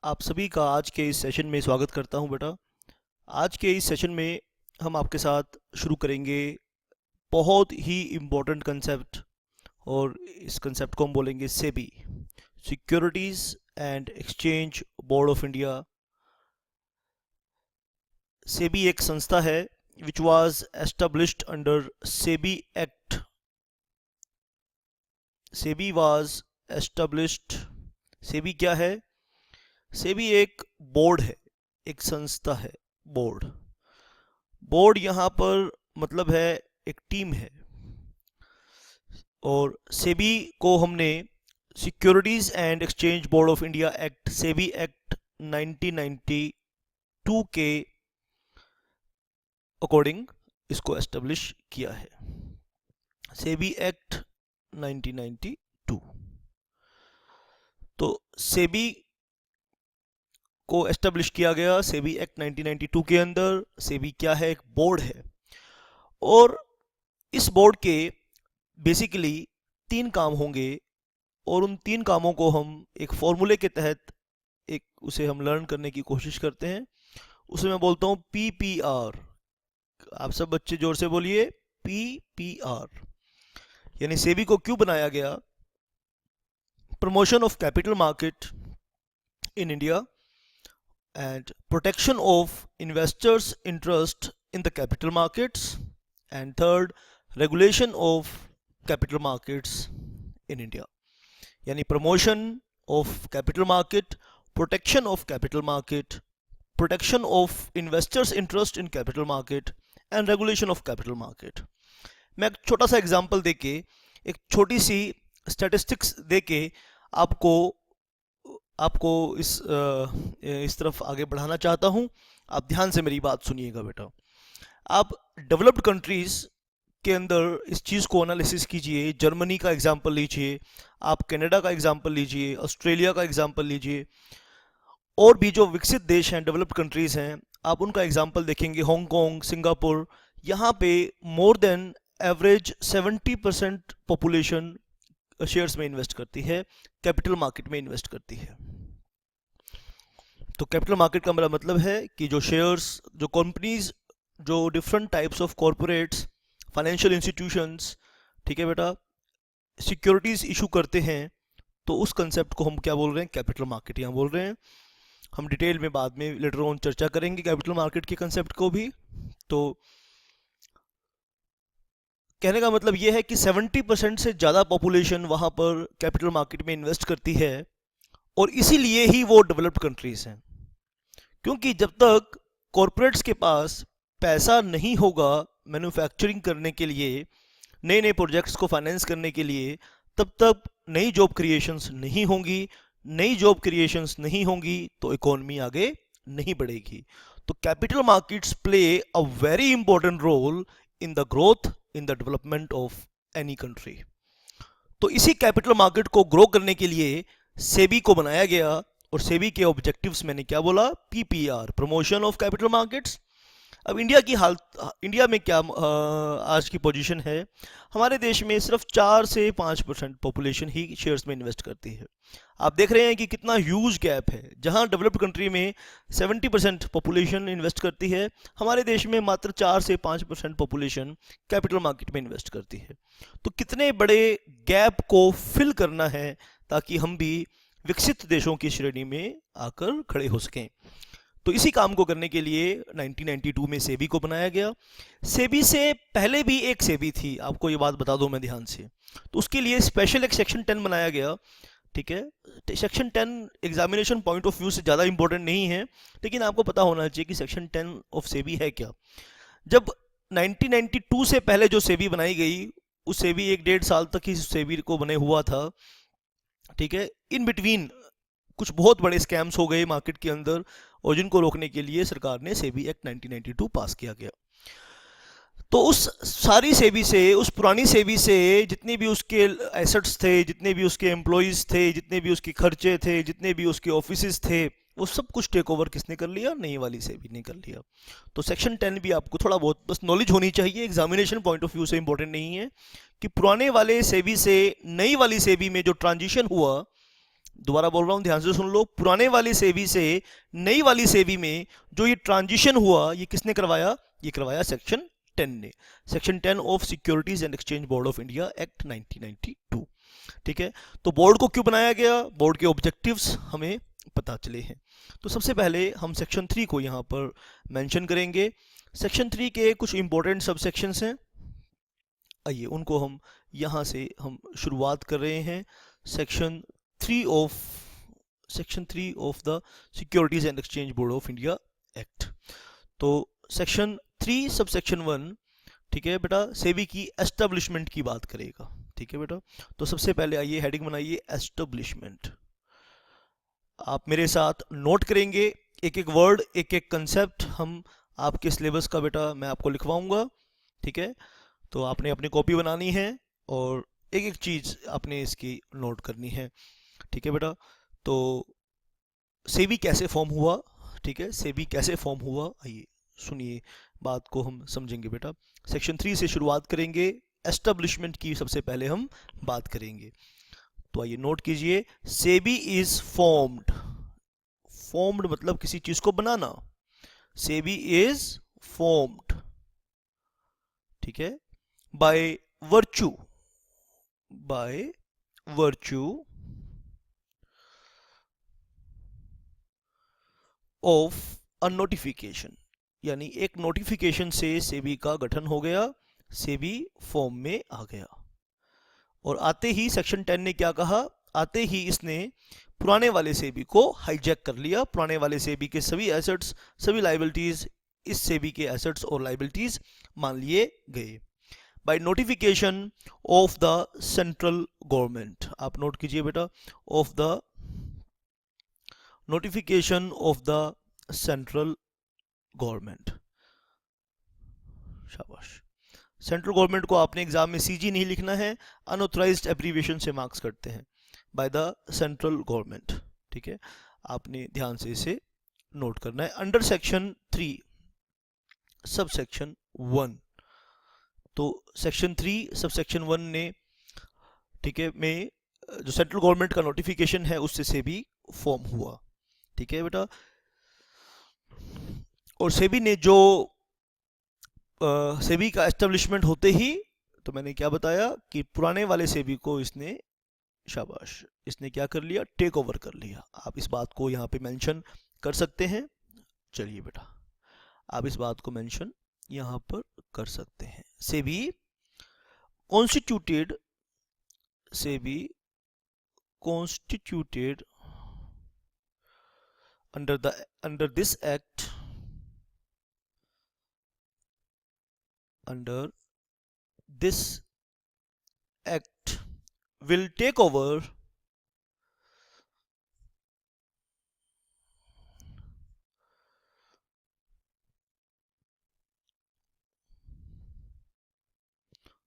आप सभी का आज के इस सेशन में स्वागत करता हूं बेटा। आज के इस सेशन में हम आपके साथ शुरू करेंगे बहुत ही इम्पोर्टेंट कंसेप्ट, और इस कंसेप्ट को हम बोलेंगे SEBI, securities and exchange board of India. SEBI एक संस्था है which was established under SEBI act. SEBI was established. SEBI क्या है? सेबी एक बोर्ड है, एक संस्था है। बोर्ड बोर्ड यहाँ पर मतलब है एक टीम है। और सेबी को हमने securities and exchange board of India act, SEBI act 1992 के अकॉर्डिंग इसको एस्टेब्लिश किया है। सेबी एक्ट 1992। तो सेबी को एस्टेब्लिश किया गया सेबी एक्ट 1992 के अंदर। सेबी क्या है? एक बोर्ड है। और इस बोर्ड के बेसिकली 3 काम होंगे, और उन 3 कामों को हम एक फॉर्मूले के तहत उसे हम लर्न करने की कोशिश करते हैं। उसे मैं बोलता हूँ PPR। आप सब बच्चे जोर से बोलिए, PPR। यानी सेबी को क्यों बनाया गया? Promotion of capital market in India and protection of investors' interest in the capital markets, and third, regulation of capital markets in India। यानी promotion of capital market, protection of capital market, protection of investors' interest in capital market and regulation of capital market। मैं एक छोटा सा example देके, एक छोटी सी statistics देके आपको आपको इस तरफ आगे बढ़ाना चाहता हूं। आप ध्यान से मेरी बात सुनिएगा बेटा। आप डेवलप्ड कंट्रीज़ के अंदर इस चीज़ को एनालिसिस कीजिए। जर्मनी का एग्जांपल लीजिए, आप कनाडा का एग्जांपल लीजिए, ऑस्ट्रेलिया का एग्जांपल लीजिए, और भी जो विकसित देश हैं, डेवलप्ड कंट्रीज़ हैं, आप उनका एग्जांपल देखेंगे। हांगकांग, सिंगापुर, यहाँ पे more than average 70% population shares में इन्वेस्ट करती है, कैपिटल मार्केट में इन्वेस्ट करती है। तो कैपिटल मार्केट का मेरा मतलब है कि जो शेयर्स, जो कंपनीज, जो different types of corporates, financial institutions, ठीक है बेटा, सिक्योरिटीज इशू करते हैं, तो उस कंसेप्ट को हम क्या बोल रहे हैं? कैपिटल मार्केट यहाँ बोल रहे हैं। हम डिटेल में बाद में लेटर ऑन चर्चा करेंगे कैपिटल मार्केट के कंसेप्ट को भी। तो कहने का मतलब ये है कि 70% से ज़्यादा पॉपुलेशन वहाँ पर कैपिटल मार्केट में इन्वेस्ट करती है, और इसीलिए ही वो डेवलप्ड कंट्रीज़ हैं। क्योंकि जब तक कॉरपोरेट्स के पास पैसा नहीं होगा मैन्युफैक्चरिंग करने के लिए, नए नए प्रोजेक्ट्स को फाइनेंस करने के लिए, तब तक नई जॉब क्रिएशंस नहीं होंगी। नई जॉब क्रिएशंस नहीं होंगी तो इकोनॉमी आगे नहीं बढ़ेगी। तो capital markets play a very important role in the growth, in the development of any country. तो इसी कैपिटल मार्केट को ग्रो करने के लिए सेबी को बनाया गया, और सेबी के ऑब्जेक्टिव्स मैंने क्या बोला? PPR, promotion of capital markets. अब इंडिया की हालत, इंडिया में क्या आज की पोजीशन है? हमारे देश में सिर्फ 4 से 5% पॉपुलेशन ही शेयर्स में इन्वेस्ट करती है। आप देख रहे हैं कि कितना ह्यूज गैप है। जहां डेवलप्ड कंट्री में 70% पॉपुलेशन इन्वेस्ट करती है, हमारे देश में मात्र 4 से 5% पॉपुलेशन कैपिटल मार्केट में इन्वेस्ट करती है। तो कितने बड़े गैप को फिल करना है ताकि हम भी विकसित देशों की श्रेणी में आकर खड़े हो सकें। तो इसी काम को करने के लिए 1992 में सेबी को बनाया गया। सेबी से पहले भी एक सेबी थी, आपको ये बात बता दूं मैं ध्यान से। तो उसके लिए स्पेशल एक सेक्शन 10 बनाया गया, ठीक है। Section 10 examination point of view से ज़्यादा इंपॉर्टेंट नहीं है, लेकिन आपको पता होना चाहिए कि सेक्शन 10 ऑफ सेबी है क्या। जब 1992 से पहले जो सेबी बनाई गई, उस सेबी 1-1.5 साल तक ही सेबी को बने हुआ था, ठीक है। इन बिटवीन कुछ बहुत बड़े स्कैम्स हो गए मार्केट के अंदर, और जिनको रोकने के लिए सरकार ने सेबी एक्ट 1992 पास किया गया। तो उस सारी सेबी से, उस पुरानी सेबी से जितने भी उसके एसेट्स थे, जितने भी उसके एम्प्लॉयज़ थे, जितने भी उसके खर्चे थे, जितने भी उसके ऑफिसेज थे, वो सब कुछ टेक ओवर किसने कर लिया? नई वाली सेबी ने कर लिया। तो सेक्शन 10 भी आपको थोड़ा बहुत बस नॉलेज होनी चाहिए, एग्जामिनेशन पॉइंट ऑफ व्यू से इंपॉर्टेंट नहीं है, कि पुराने वाले सेबी से नई वाली सेबी में जो ट्रांजिशन हुआ, दोबारा बोल रहा हूं, ध्यान से सुन लो। पुराने वाली सेबी से नई वाली सेबी में जो ये ट्रांजिशन हुआ, ये किसने करवाया? ये करवाया सेक्शन 10 ने, section 10 of securities and exchange board of India act 1992। ठीक है, तो बोर्ड को क्यों बनाया गया, बोर्ड के ऑब्जेक्टिव्स हमें पता चले हैं। तो सबसे पहले हम सेक्शन 3 को यहाँ पर मेंशन करेंगे। सेक्शन 3 के कुछ इंपॉर्टेंट सब सेक्शंस हैं, आइए उनको हम यहाँ से हम शुरुआत कर रहे हैं। Section 3 of the securities and exchange board of India act. तो सेक्शन 3 सब सेक्शन 1, ठीक है बेटा, सेबी की एस्टेब्लिशमेंट की बात करेगा। ठीक है बेटा, तो सबसे पहले आइए हेडिंग बनाइए एस्टेब्लिशमेंट। आप मेरे साथ नोट करेंगे, एक एक वर्ड, एक एक कंसेप्ट हम आपके सिलेबस का बेटा मैं आपको लिखवाऊंगा। ठीक है, तो आपने अपनी कॉपी बनानी है और एक एक चीज़ आपने इसकी नोट करनी है। ठीक है बेटा, तो सेबी कैसे फॉर्म हुआ, ठीक है, सेबी कैसे फॉर्म हुआ, आइए सुनिए, बात को हम समझेंगे बेटा। सेक्शन 3 से शुरुआत करेंगे, एस्टेब्लिशमेंट की सबसे पहले हम बात करेंगे। तो आइए नोट कीजिए, सेबी इज फॉर्म्ड, फॉर्म्ड मतलब किसी चीज को बनाना, सेबी इज फॉर्म्ड, ठीक है, by virtue of a notification, यानी एक नोटिफिकेशन से सेबी का गठन हो गया, सेबी फॉर्म में आ गया। और आते ही सेक्शन 10 ने क्या कहा, आते ही इसने पुराने वाले सेबी को हाईजैक कर लिया, पुराने वाले सेबी के सभी एसेट्स, सभी लाइबिलिटीज इस सेबी के एसेट्स और लाइबिलिटीज मान लिए गए। By notification of the central government, आप नोट कीजिए बेटा, of the notification of the central government, शाबाश। सेंट्रल गवर्नमेंट को आपने एग्जाम में सीजी नहीं लिखना है, अनऑथराइज्ड एब्रीविएशन से मार्क्स करते हैं, बाय द सेंट्रल गवर्नमेंट। ठीक है, आपने ध्यान से इसे नोट करना है। अंडर सेक्शन 3 सब सेक्शन 1, तो सेक्शन 3 सब सेक्शन 1 ने, ठीक है, में जो सेंट्रल गवर्नमेंट का नोटिफिकेशन है उससे सेबी फॉर्म हुआ। ठीक है बेटा, और सेबी ने जो सेबी का एस्टेब्लिशमेंट होते ही, तो मैंने क्या बताया कि पुराने वाले सेबी को इसने, शाबाश, इसने क्या कर लिया, टेक ओवर कर लिया। आप इस बात को यहाँ पे मेंशन कर सकते हैं, चलिए बेटा आप इस बात को मेंशन यहाँ पर कर सकते हैं। SEBI constituted under this act, will take over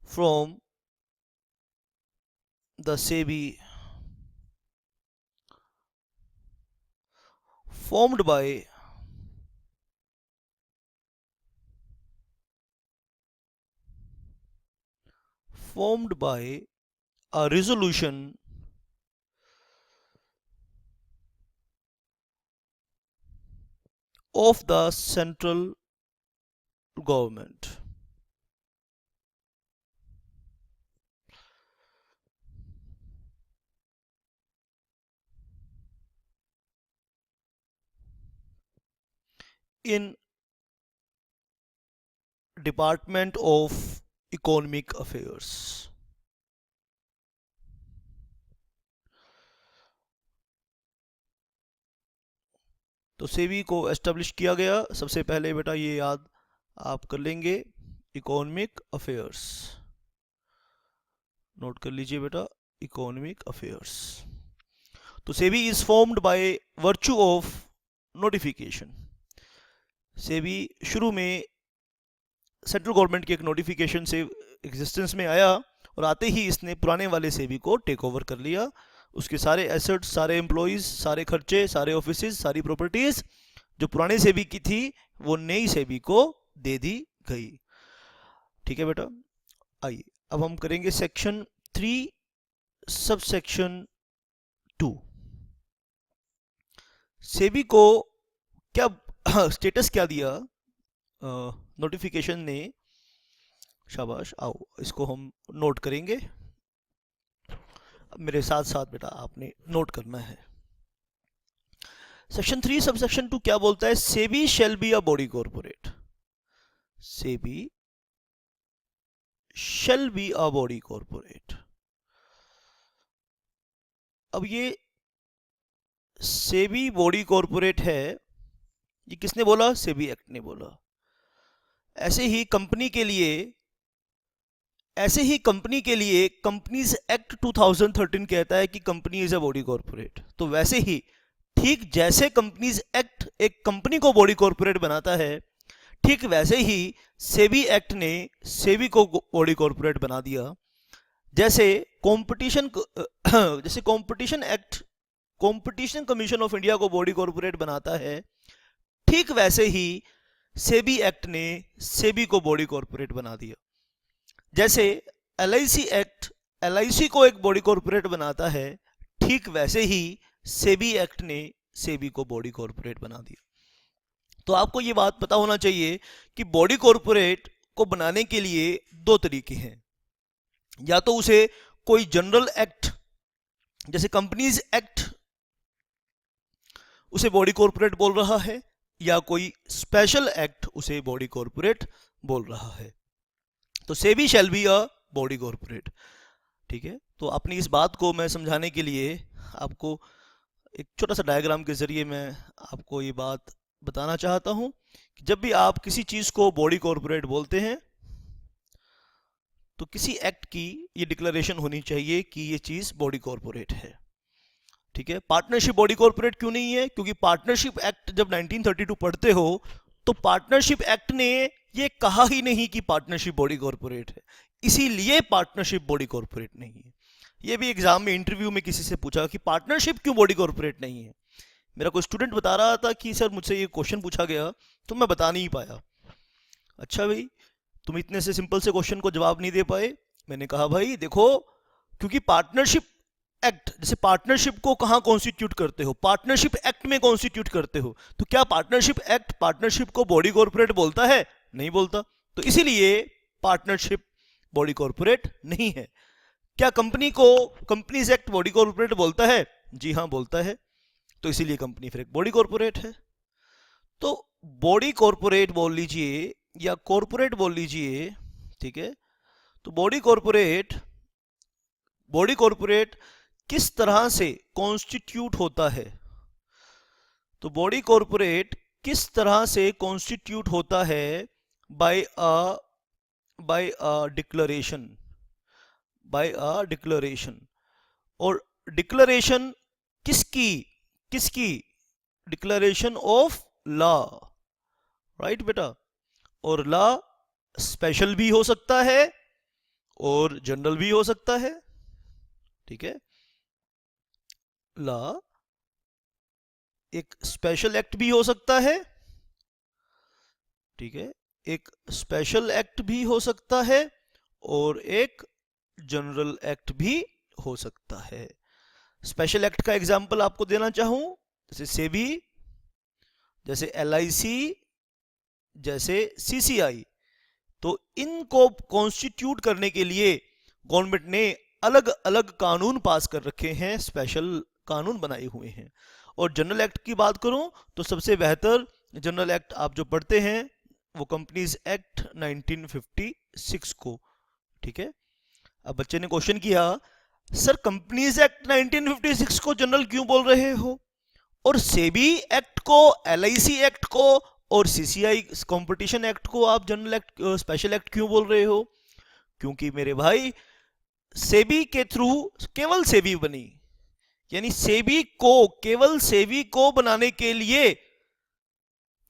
from the SEBI formed by a resolution of the central government. In Department of Economic Affairs. तो सेबी को एस्टेब्लिश किया गया, सबसे पहले बेटा ये याद आप कर लेंगे, इकोनॉमिक अफेयर्स, नोट कर लीजिए बेटा, इकोनॉमिक अफेयर्स। तो SEBI is formed by virtue of notification, SEBI शुरू में सेंट्रल गवर्नमेंट के एक नोटिफिकेशन से एग्जिस्टेंस में आया और आते ही इसने पुराने वाले सेबी को टेक ओवर कर लिया, उसके सारे एसेट्स, सारे एम्प्लॉयज, सारे खर्चे, सारे ऑफिसेज, सारी प्रॉपर्टीज जो पुराने सेबी की थी वो नई सेबी को दे दी गई। ठीक है बेटा, आइए अब हम करेंगे सेक्शन 3 सब सेक्शन 2। सेबी को क्या स्टेटस क्या दिया नोटिफिकेशन ने? शाबाश, आओ इसको हम नोट करेंगे। मेरे साथ साथ बेटा आपने नोट करना है। सेक्शन 3 सब सेक्शन 2 क्या बोलता है? SEBI shall be a body corporate. SEBI shall be a body corporate. अब ये सेबी बॉडी कॉर्पोरेट है, ये किसने बोला? सेबी एक्ट ने बोला। ऐसे ही कंपनी के लिए कंपनीज एक्ट 2013 कहता है कि company is a body corporate. तो वैसे ही ठीक जैसे कंपनीज एक्ट एक कंपनी को बॉडी कॉर्पोरेट बनाता है, ठीक वैसे ही सेबी एक्ट ने सेबी को बॉडी कॉर्पोरेट बना दिया। जैसे competition act competition commission of India को बॉडी कॉर्पोरेट बनाता है, ठीक वैसे ही सेबी एक्ट ने सेबी को बॉडी कॉर्पोरेट बना दिया। जैसे एलआईसी एक्ट एलआईसी को एक बॉडी कॉर्पोरेट बनाता है, ठीक वैसे ही सेबी एक्ट ने सेबी को बॉडी कॉर्पोरेट बना दिया। तो आपको ये बात पता होना चाहिए कि बॉडी कॉर्पोरेट को बनाने के लिए दो तरीके हैं। या तो उसे कोई जनरल एक्ट जैसे कंपनीज एक्ट उसे बॉडी कॉर्पोरेट बोल रहा है, या कोई स्पेशल एक्ट उसे बॉडी कॉर्पोरेट बोल रहा है। तो SEBI shall be a body corporate. ठीक है, तो अपनी इस बात को मैं समझाने के लिए आपको एक छोटा सा डायग्राम के जरिए मैं आपको ये बात बताना चाहता हूं कि जब भी आप किसी चीज को बॉडी कॉर्पोरेट बोलते हैं तो किसी एक्ट की ये डिक्लेरेशन होनी चाहिए कि ये चीज बॉडी कॉर्पोरेट है। ठीक है, पार्टनरशिप बॉडी कॉर्पोरेट क्यों नहीं है? क्योंकि पार्टनरशिप एक्ट जब 1932 पढ़ते हो तो पार्टनरशिप एक्ट ने ये कहा ही नहीं कि पार्टनरशिप बॉडी कॉर्पोरेट है, इसीलिए पार्टनरशिप बॉडी कॉर्पोरेट नहीं है। ये भी एग्जाम में इंटरव्यू में किसी से पूछा कि पार्टनरशिप क्यों बॉडी कॉर्पोरेट नहीं है। मेरा कोई स्टूडेंट बता रहा था कि सर मुझसे ये क्वेश्चन पूछा गया तो मैं बता नहीं पाया। अच्छा भाई, तुम इतने से सिंपल से क्वेश्चन को जवाब नहीं दे पाए। मैंने कहा भाई देखो, क्योंकि पार्टनरशिप एक्ट जैसे पार्टनरशिप को कहां कॉन्स्टिट्यूट करते हो? पार्टनरशिप एक्ट में कॉन्स्टिट्यूट करते हो। तो क्या पार्टनरशिप एक्ट पार्टनरशिप को बॉडी कॉर्पोरेट बोलता है? नहीं बोलता। तो इसीलिए पार्टनरशिप बॉडी कॉर्पोरेट नहीं है। क्या कंपनी को कंपनीज एक्ट बॉडी कॉर्पोरेट बोलता है? जी हां, बोलता है। तो इसीलिए कंपनी फिर एक बॉडी कॉर्पोरेट है। तो बॉडी कॉर्पोरेट बोल लीजिए या कॉर्पोरेट बोल लीजिए। ठीक है, तो बॉडी कॉर्पोरेट किस तरह से कॉन्स्टिट्यूट होता है? तो बॉडी कॉर्पोरेट किस तरह से कॉन्स्टिट्यूट होता है? By a declaration. और डिक्लेरेशन किसकी डिक्लेरेशन ऑफ लॉ, राइट बेटा। और लॉ स्पेशल भी हो सकता है और जनरल भी हो सकता है। ठीक है, लॉ एक स्पेशल एक्ट भी हो सकता है। ठीक है, एक स्पेशल एक्ट भी हो सकता है और एक जनरल एक्ट भी हो सकता है। स्पेशल एक्ट का एग्जांपल आपको देना चाहूं, जैसे सेबी, जैसे एलआईसी, जैसे सीसीआई। तो इनको कॉन्स्टिट्यूट करने के लिए गवर्नमेंट ने अलग अलग कानून पास कर रखे हैं, स्पेशल कानून बनाए हुए हैं। और जनरल एक्ट की बात करूं तो सबसे बेहतर जनरल एक्ट आप जो पढ़ते हैं वो कंपनीज एक्ट 1956 को। ठीक है, अब बच्चे ने क्वेश्चन किया, सर कंपनीज एक्ट 1956 को जनरल क्यों बोल रहे हो, और सेबी एक्ट को, एलआईसी एक्ट को और सीसीआई कंपटीशन एक्ट को आप जनरल एक्ट स्पेशल एक्ट क्यों बोल रहे हो? क्योंकि मेरे भाई सेबी के थ्रू केवल सेबी बनी, यानी केवल सेबी को बनाने के लिए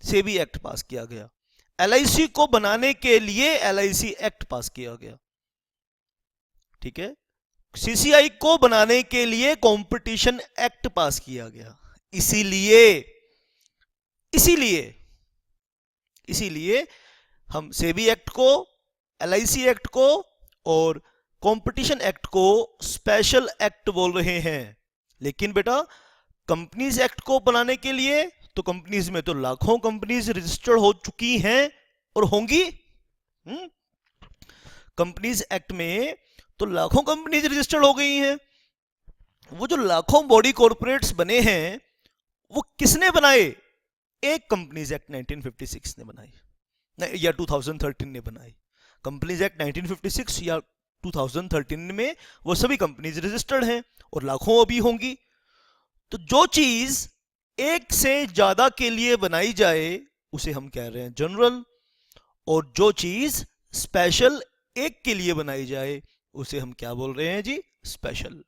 सेबी एक्ट पास किया गया। एलआईसी को बनाने के लिए एलआईसी एक्ट पास किया गया। ठीक है, सीसीआई को बनाने के लिए कंपटीशन एक्ट पास किया गया। इसीलिए हम सेबी एक्ट को, एलआईसी एक्ट को और कंपटीशन एक्ट को स्पेशल एक्ट बोल रहे हैं। लेकिन बेटा कंपनीज एक्ट को बनाने के लिए तो कंपनीज में तो लाखों कंपनीज रजिस्टर्ड हो चुकी हैं और होंगी। कंपनीज एक्ट में तो लाखों कंपनीज रजिस्टर्ड हो गई हैं। वो जो लाखों बॉडी कॉर्पोरेट्स बने हैं वो किसने बनाए? एक कंपनीज एक्ट 1956 ने बनाई या 2013 ने बनाई। कंपनीज एक्ट 1956 या 2013 में वो सभी कंपनीज रजिस्टर्ड हैं और लाखों अभी होंगी। तो जो चीज एक से ज्यादा के लिए बनाई जाए उसे हम कह रहे हैं जनरल, और जो चीज स्पेशल एक के लिए बनाई जाए उसे हम क्या बोल रहे हैं जी? स्पेशल।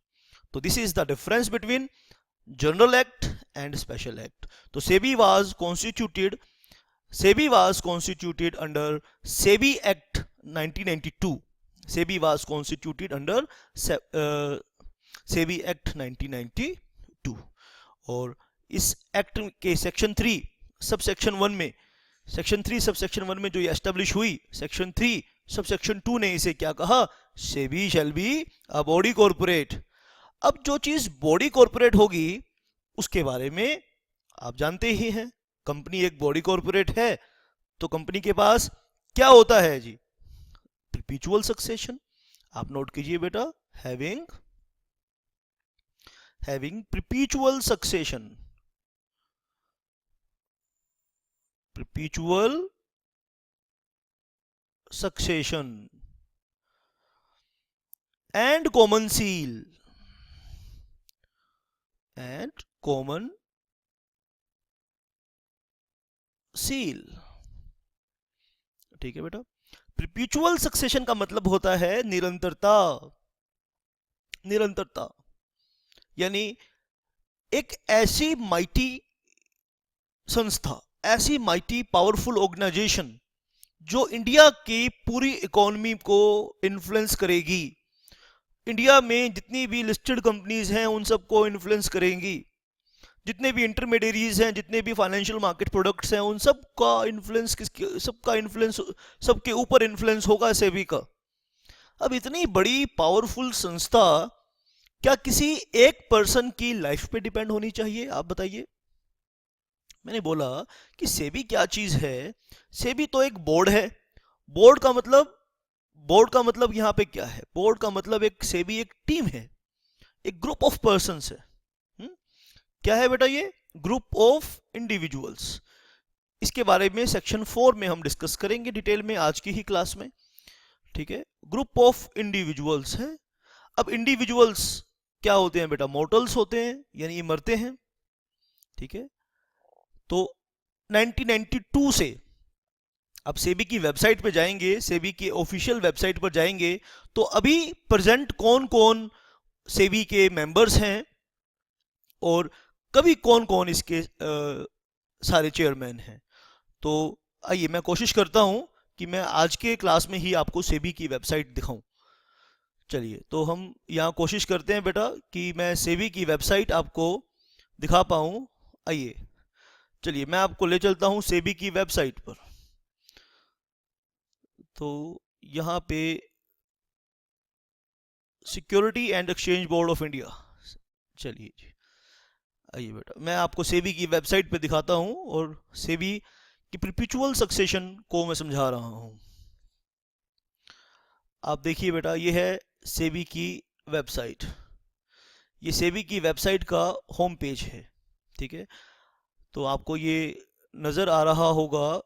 तो this is the difference between general act and special act. तो SEBI was constituted under SEBI act 1992। SEBI was constituted under SEBI act 1992। और इस एक्ट के सेक्शन 3 सबसेक्शन 1 में, सेक्शन 3 सबसेक्शन 1 में जो ये एस्टेब्लिश हुई, सेक्शन 3 सबसेक्शन 2 ने इसे क्या कहा? SEBI shall be a body corporate. अब जो चीज बॉडी कॉर्पोरेट होगी उसके बारे में आप जानते ही हैं। कंपनी एक बॉडी कॉर्पोरेट है तो कंपनी के पास क्या होता है जी? Perpetual succession. आप नोट कीजिए बेटा, having perpetual succession. Perpetual succession and common seal and common seal. ठीक है बेटा। परपेचुअल सक्सेशन का मतलब होता है निरंतरता। निरंतरता यानी एक ऐसी माइटी संस्था, ऐसी माइटी पावरफुल ऑर्गेनाइजेशन जो इंडिया की पूरी इकोनॉमी को इन्फ्लुएंस करेगी, इंडिया में जितनी भी लिस्टेड कंपनीज हैं उन सबको इन्फ्लुएंस करेंगी, जितने भी इंटरमीडियरीज हैं, जितने भी फाइनेंशियल मार्केट प्रोडक्ट्स हैं, उन सबका इन्फ्लुएंस सबके ऊपर इन्फ्लुएंस होगा सेबी का। अब इतनी बड़ी पावरफुल संस्था क्या किसी एक पर्सन की लाइफ पे डिपेंड होनी चाहिए? आप बताइए। मैंने बोला कि सेबी क्या चीज है? सेबी तो एक बोर्ड है। बोर्ड का मतलब यहां पे क्या है? बोर्ड का मतलब सेबी एक टीम है, एक ग्रुप ऑफ पर्संस है। क्या है बेटा? ये ग्रुप ऑफ इंडिविजुअल्स। इसके बारे में सेक्शन 4 में हम डिस्कस करेंगे डिटेल में आज की ही क्लास में। ठीक है, ग्रुप ऑफ इंडिविजुअल्स है। अब इंडिविजुअल्स क्या होते हैं बेटा? मॉर्टल्स होते हैं, यानी मरते हैं। ठीक है, तो 1992 से आप सेबी की वेबसाइट पर जाएंगे, सेबी की ऑफिशियल वेबसाइट पर जाएंगे तो अभी प्रेजेंट कौन कौन सेबी के मेंबर्स हैं और कभी कौन कौन इसके सारे चेयरमैन हैं। तो आइए मैं कोशिश करता हूं कि मैं आज के क्लास में ही आपको सेबी की वेबसाइट दिखाऊं। चलिए, तो हम यहाँ कोशिश करते हैं बेटा कि मैं सेबी की वेबसाइट आपको दिखा पाऊं। आइए, चलिए मैं आपको ले चलता हूं सेबी की वेबसाइट पर। तो यहाँ पे security and exchange board of India, चलिए जी, आइए बेटा मैं आपको सेबी की वेबसाइट पे दिखाता हूं और सेबी की परपेचुअल सक्सेशन को मैं समझा रहा हूं। आप देखिए बेटा, ये है सेबी की वेबसाइट। ये सेबी की वेबसाइट का होम पेज है। ठीक है, तो आपको ये नज़र आ रहा होगा।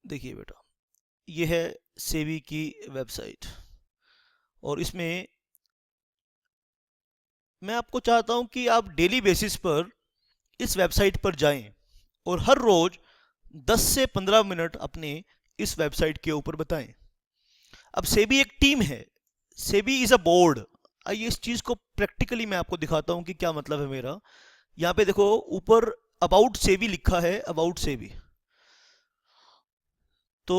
देखिए बेटा, ये है सेबी की वेबसाइट और इसमें मैं आपको चाहता हूं कि आप डेली बेसिस पर इस वेबसाइट पर जाएं और हर रोज 10 से 15 मिनट अपने इस वेबसाइट के ऊपर बताएं। अब सेबी एक टीम है, सेबी इज अ बोर्ड। आइए इस चीज को प्रैक्टिकली मैं आपको दिखाता हूं कि क्या मतलब है मेरा। यहाँ पे देखो ऊपर अबाउट सेबी लिखा है, अबाउट सेबी। तो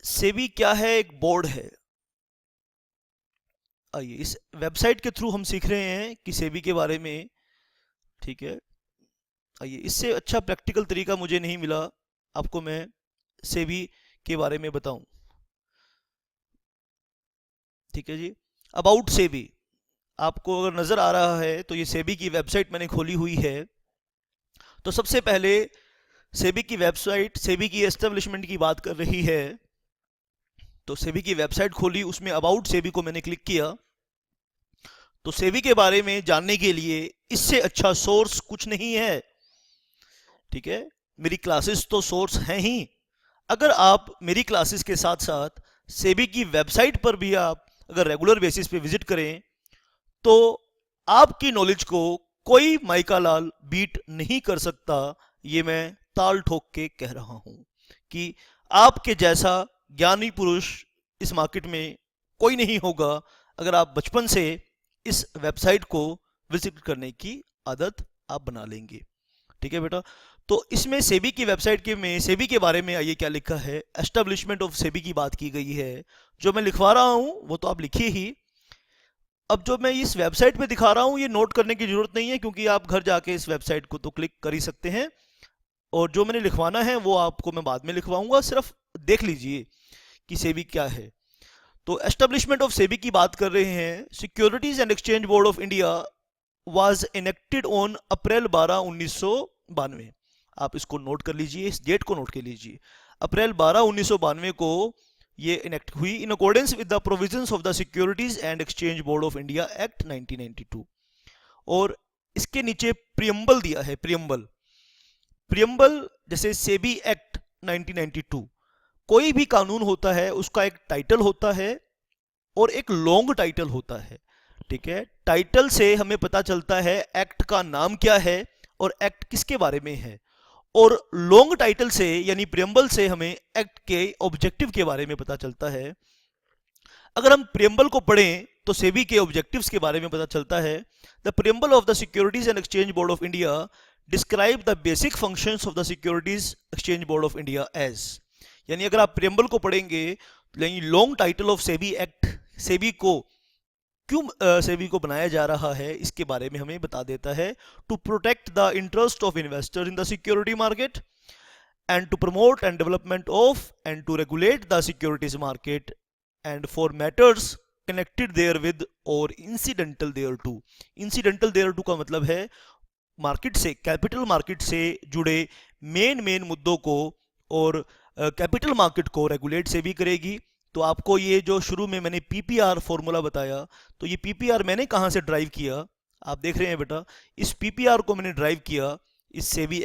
सेबी क्या है? एक बोर्ड है। आइए इस वेबसाइट के थ्रू हम सीख रहे हैं कि सेबी के बारे में। ठीक है, आइए, इससे अच्छा प्रैक्टिकल तरीका मुझे नहीं मिला आपको मैं सेबी के बारे में बताऊं। ठीक है जी। अबाउट सेबी, आपको अगर नज़र आ रहा है तो ये सेबी की वेबसाइट मैंने खोली हुई है। तो सबसे पहले सेबी की वेबसाइट सेबी की एस्टेब्लिशमेंट की बात कर रही है। तो सेबी की वेबसाइट खोली, उसमें अबाउट सेबी को मैंने क्लिक किया। तो सेबी के बारे में जानने के लिए इससे अच्छा सोर्स कुछ नहीं है। ठीक है, मेरी क्लासेस तो सोर्स हैं ही। अगर आप मेरी क्लासेस के साथ साथ सेबी की वेबसाइट पर भी आप अगर रेगुलर बेसिस पे विजिट करें तो आपकी नॉलेज को कोई माइका लाल बीट नहीं कर सकता। ये मैं ताल ठोक के कह रहा हूं कि आपके जैसा ज्ञानी पुरुष इस मार्केट में कोई नहीं होगा अगर आप बचपन से इस वेबसाइट को विजिट करने की आदत आप बना लेंगे। ठीक है बेटा। तो इसमें सेबी की वेबसाइट के में सेबी के बारे में आइए क्या लिखा है। एस्टेब्लिशमेंट ऑफ सेबी की बात की गई है। जो मैं लिखवा रहा हूं वो तो आप लिखिए ही। अब जो मैं इस वेबसाइट पे दिखा रहा हूँ ये नोट करने की जरूरत नहीं है, क्योंकि आप घर जाके इस वेबसाइट को तो क्लिक कर ही सकते हैं। और जो मैंने लिखवाना है वो आपको मैं बाद में लिखवाऊंगा, सिर्फ देख लीजिए कि सेबी क्या है। तो एस्टेब्लिशमेंट ऑफ सेबी की बात कर रहे हैं। Securities and exchange board of India was enacted on April 12 1992। आप इसको नोट कर लीजिए, इस डेट को नोट कर लीजिए। अप्रैल 12 1992 को ये इनेक्ट हुई in accordance with the provisions of the securities and exchange board of India act 1992। और इसके नीचे प्रियम्बल दिया है। प्रियम्बल प्रियम्बल जैसे सेबी एक्ट 1992, कोई भी कानून होता है उसका एक टाइटल होता है और एक लॉन्ग टाइटल होता है। ठीक है, टाइटल से हमें पता चलता है एक्ट का नाम क्या है और एक्ट किसके बारे में है, और लॉन्ग टाइटल से यानी प्रियम्बल से हमें एक्ट के ऑब्जेक्टिव के बारे में पता चलता है। अगर हम प्रियम्बल को पढ़ें तो सेबी के ऑब्जेक्टिव्स के बारे में पता चलता है। The preamble of the securities and exchange board of India describe the basic functions of the securities exchange board of India as, यानी अगर आप प्रियम्बल को पढ़ेंगे यानी long title of SEBI act, SEBI को क्यों सेबी को बनाया जा रहा है इसके बारे में हमें बता देता है। To protect the interest of investor in the security market and to promote and development of and to regulate the securities market and for matters connected therewith और incidental thereto. Incidental thereto का मतलब है market से, capital market से जुड़े main मुद्दों को, और कैपिटल मार्केट को रेगुलेट से भी करेगी। तो आपको ये जो शुरू में मैंने पीपीआर फॉर्मूला बताया, तो ये पीपीआर मैंने कहाँ से ड्राइव किया, आप देख रहे हैं बेटा, इस पीपीआर को मैंने ड्राइव किया इस सेबी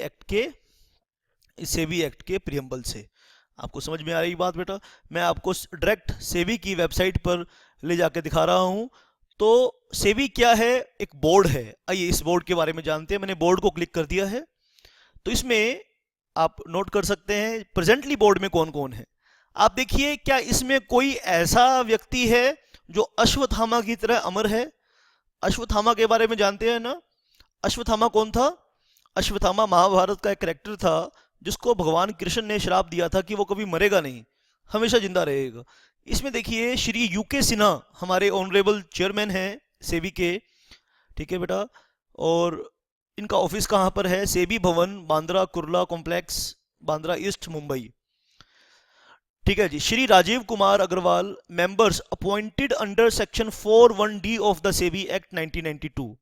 एक्ट के प्रियम्बल से। आपको समझ में आ रही बात बेटा। मैं आपको डायरेक्ट सेबी की वेबसाइट पर ले जाके दिखा रहा हूँ। तो सेबी क्या है, एक बोर्ड है। आइए इस बोर्ड के बारे में जानते हैं। मैंने बोर्ड को क्लिक कर दिया है। तो इसमें आप नोट कर सकते हैं प्रेजेंटली बोर्ड में कौन कौन है। आप देखिए, क्या इसमें कोई ऐसा व्यक्ति है जो अश्वत्थामा की तरह अमर है। अश्वत्थामा के बारे में जानते हैं ना। अश्वत्थामा कौन था? अश्वत्थामा महाभारत का एक कैरेक्टर था जिसको भगवान कृष्ण ने श्राप दिया था कि वो कभी मरेगा नहीं, हमेशा जिंदा रहेगा। इसमें देखिए श्री यूके सिन्हा हमारे ऑनरेबल चेयरमैन हैं सेबी के। ठीक है बेटा। और इनका ऑफिस कहाँ पर है? SEBI Bhavan, Bandra Kurla complex, Bandra east, Mumbai. ठीक है जी। Shri Rajeev Kumar Agarwal, members appointed under section 41D of the SEBI act 1992।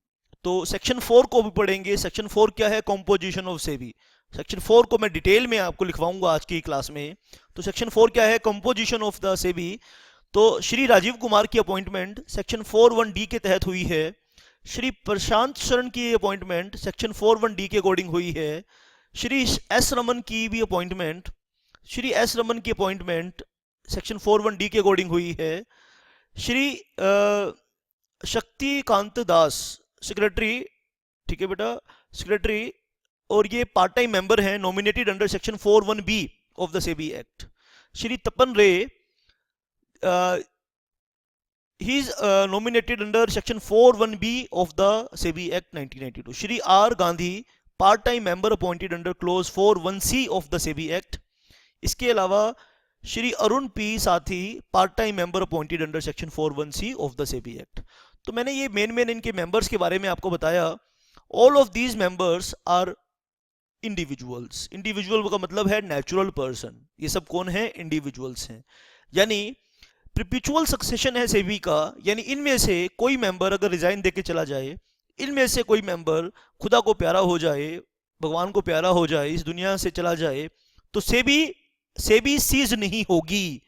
तो सेक्शन 4 को भी पढ़ेंगे। सेक्शन 4 क्या है? Composition of SEBI. सेक्शन 4 को मैं डिटेल में आपको लिखवाऊंगा आज की क्लास में। तो सेक्शन 4 क्या है? Composition of the SEBI. तो श्री राजीव कुमार की अपॉइंटमेंट सेक्शन 41D के तहत हुई है। श्री प्रशांत शरण की अपॉइंटमेंट सेक्शन 41D के अकॉर्डिंग हुई है। श्री एस रमन की भी अपॉइंटमेंट सेक्शन 41D के अकॉर्डिंग हुई है। श्री शक्तिकांत दास सेक्रेटरी, ठीक है बेटा, सेक्रेटरी, और ये पार्ट टाइम मेंबर हैं, nominated under section 41B of the SEBI act. Shri Tapan Ray, he is nominated under section 41B of the SEBI act 1992। Shri R Gandhi, part time member appointed under clause 41C of the SEBI act. इसके अलावा Shri Arun P Sathi, part time member appointed under section 41C of the SEBI act. तो मैंने ये main इनके members के बारे में आपको बताया। All of these members are individuals. Individual का मतलब है नेचुरल पर्सन। ये सब कौन है? इंडिविजुअल्स हैं। यानी परपेचुअल सक्सेशन है सेबी का, यानी इनमें से कोई मेंबर अगर रिजाइन देके चला जाए, इनमें से कोई मेंबर खुदा को प्यारा हो जाए, भगवान को प्यारा हो जाए, इस दुनिया से चला जाए, तो सेबी सेबी सीज नहीं होगी।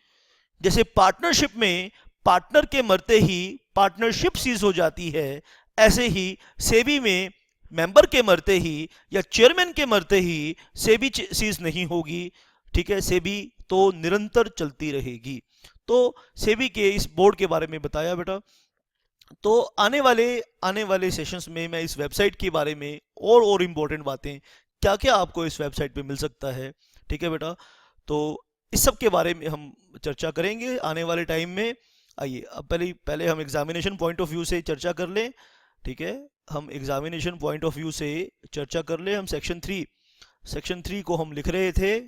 जैसे पार्टनरशिप में पार्टनर के मरते ही पार्टनरशिप सीज हो जाती है, ऐसे ही सेबी में मेंबर के मरते ही या चेयरमैन के मरते ही सेबी सीज नहीं होगी। ठीक है, सेबी तो निरंतर चलती रहेगी। तो सेबी के इस बोर्ड के बारे में बताया बेटा। तो आने वाले सेशंस में मैं इस वेबसाइट के बारे में और इम्पोर्टेंट बातें क्या क्या आपको इस वेबसाइट पे मिल सकता है, ठीक है बेटा, तो इस सब के बारे में हम चर्चा करेंगे आने वाले टाइम में। आइए अब पहले हम एग्जामिनेशन पॉइंट ऑफ व्यू से चर्चा कर लें। ठीक है, हम एग्जामिनेशन पॉइंट ऑफ व्यू से चर्चा कर लें। हम सेक्शन 3 को हम लिख रहे थे,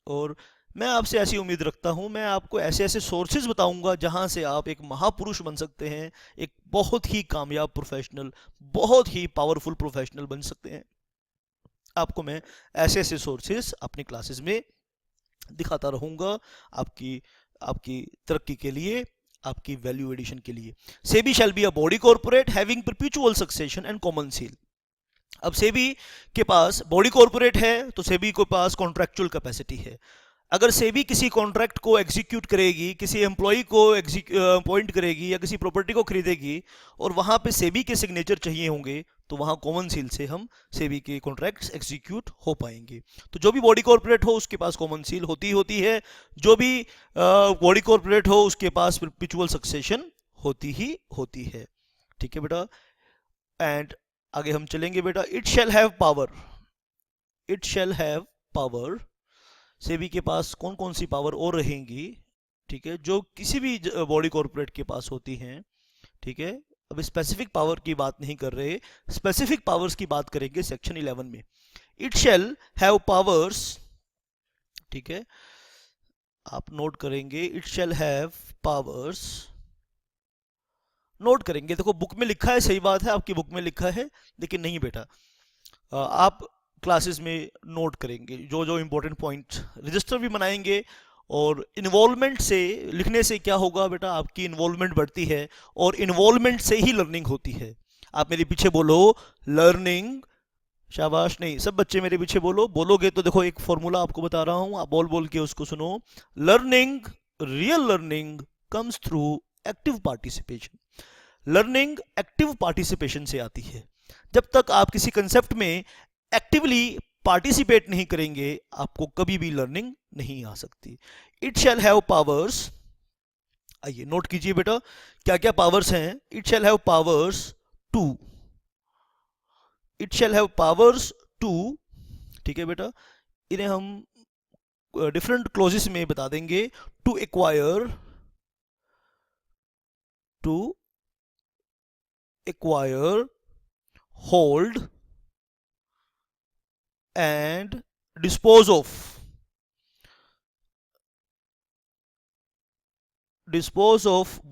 और मैं आपसे ऐसी उम्मीद रखता हूं, मैं आपको ऐसे ऐसे सोर्सेज बताऊंगा जहां से आप एक महापुरुष बन सकते हैं, एक बहुत ही कामयाब प्रोफेशनल, बहुत ही पावरफुल प्रोफेशनल बन सकते हैं। आपको मैं ऐसे ऐसे सोर्सेज अपनी क्लासेस में दिखाता रहूंगा, आपकी तरक्की के लिए, आपकी वैल्यू एडिशन के लिए। SEBI shall be a body corporate having perpetual succession and common seal. अब सेबी के पास बॉडी कॉर्पोरेट है, तो सेबी के पास कॉन्ट्रैक्चुअल कैपेसिटी है। अगर सेबी किसी कॉन्ट्रैक्ट को एग्जीक्यूट करेगी, किसी एम्प्लॉय को अपॉइंट करेगी या किसी प्रॉपर्टी को खरीदेगी, और वहां पे सेबी के सिग्नेचर चाहिए होंगे, तो वहां कॉमन सील से हम सेबी के कॉन्ट्रैक्ट्स एग्जीक्यूट हो पाएंगे। तो जो भी बॉडी कॉर्पोरेट हो उसके पास कॉमन सील होती है, जो भी बॉडी कॉर्पोरेट हो उसके पास परपेचुअल सक्सेशन होती है। ठीक है बेटा, एंड आगे हम चलेंगे बेटा। It shall have power. SEBI के पास कौन कौन सी पावर और रहेंगी, ठीक है, जो किसी भी बॉडी कॉर्पोरेट के पास होती हैं। ठीक है, अब स्पेसिफिक पावर की बात नहीं कर रहे, स्पेसिफिक पावर्स की बात करेंगे सेक्शन 11 में। इट शैल हैव पावर्स, ठीक है, आप नोट करेंगे, it shall have powers, note करेंगे। देखो बुक में लिखा है, सही बात है, आपकी बुक में लिखा है, लेकिन नहीं बेटा, आप क्लासेस में नोट करेंगे जो जो इंपॉर्टेंट पॉइंट, रजिस्टर भी बनाएंगे। और इन्वॉल्वमेंट से, लिखने से क्या होगा बेटा, आपकी इन्वॉल्वमेंट बढ़ती है, और इन्वॉल्वमेंट से ही लर्निंग होती है। आप मेरे पीछे बोलो लर्निंग, शाबाश, नहीं सब बच्चे मेरे पीछे बोलोगे तो देखो एक फॉर्मूला आपको बता रहा हूं, आप बोल के उसको सुनो। Learning, real learning comes through active participation. Learning active participation से आती है। जब तक आप किसी कंसेप्ट में एक्टिवली पार्टिसिपेट नहीं करेंगे, आपको कभी भी लर्निंग नहीं आ सकती। इट शैल हैव पावर्स, आइए नोट कीजिए बेटा क्या क्या पावर्स हैं। It shall have powers to, it shall have powers to, ठीक है बेटा, इन्हें हम डिफरेंट क्लोजेस में बता देंगे। To acquire, hold and dispose of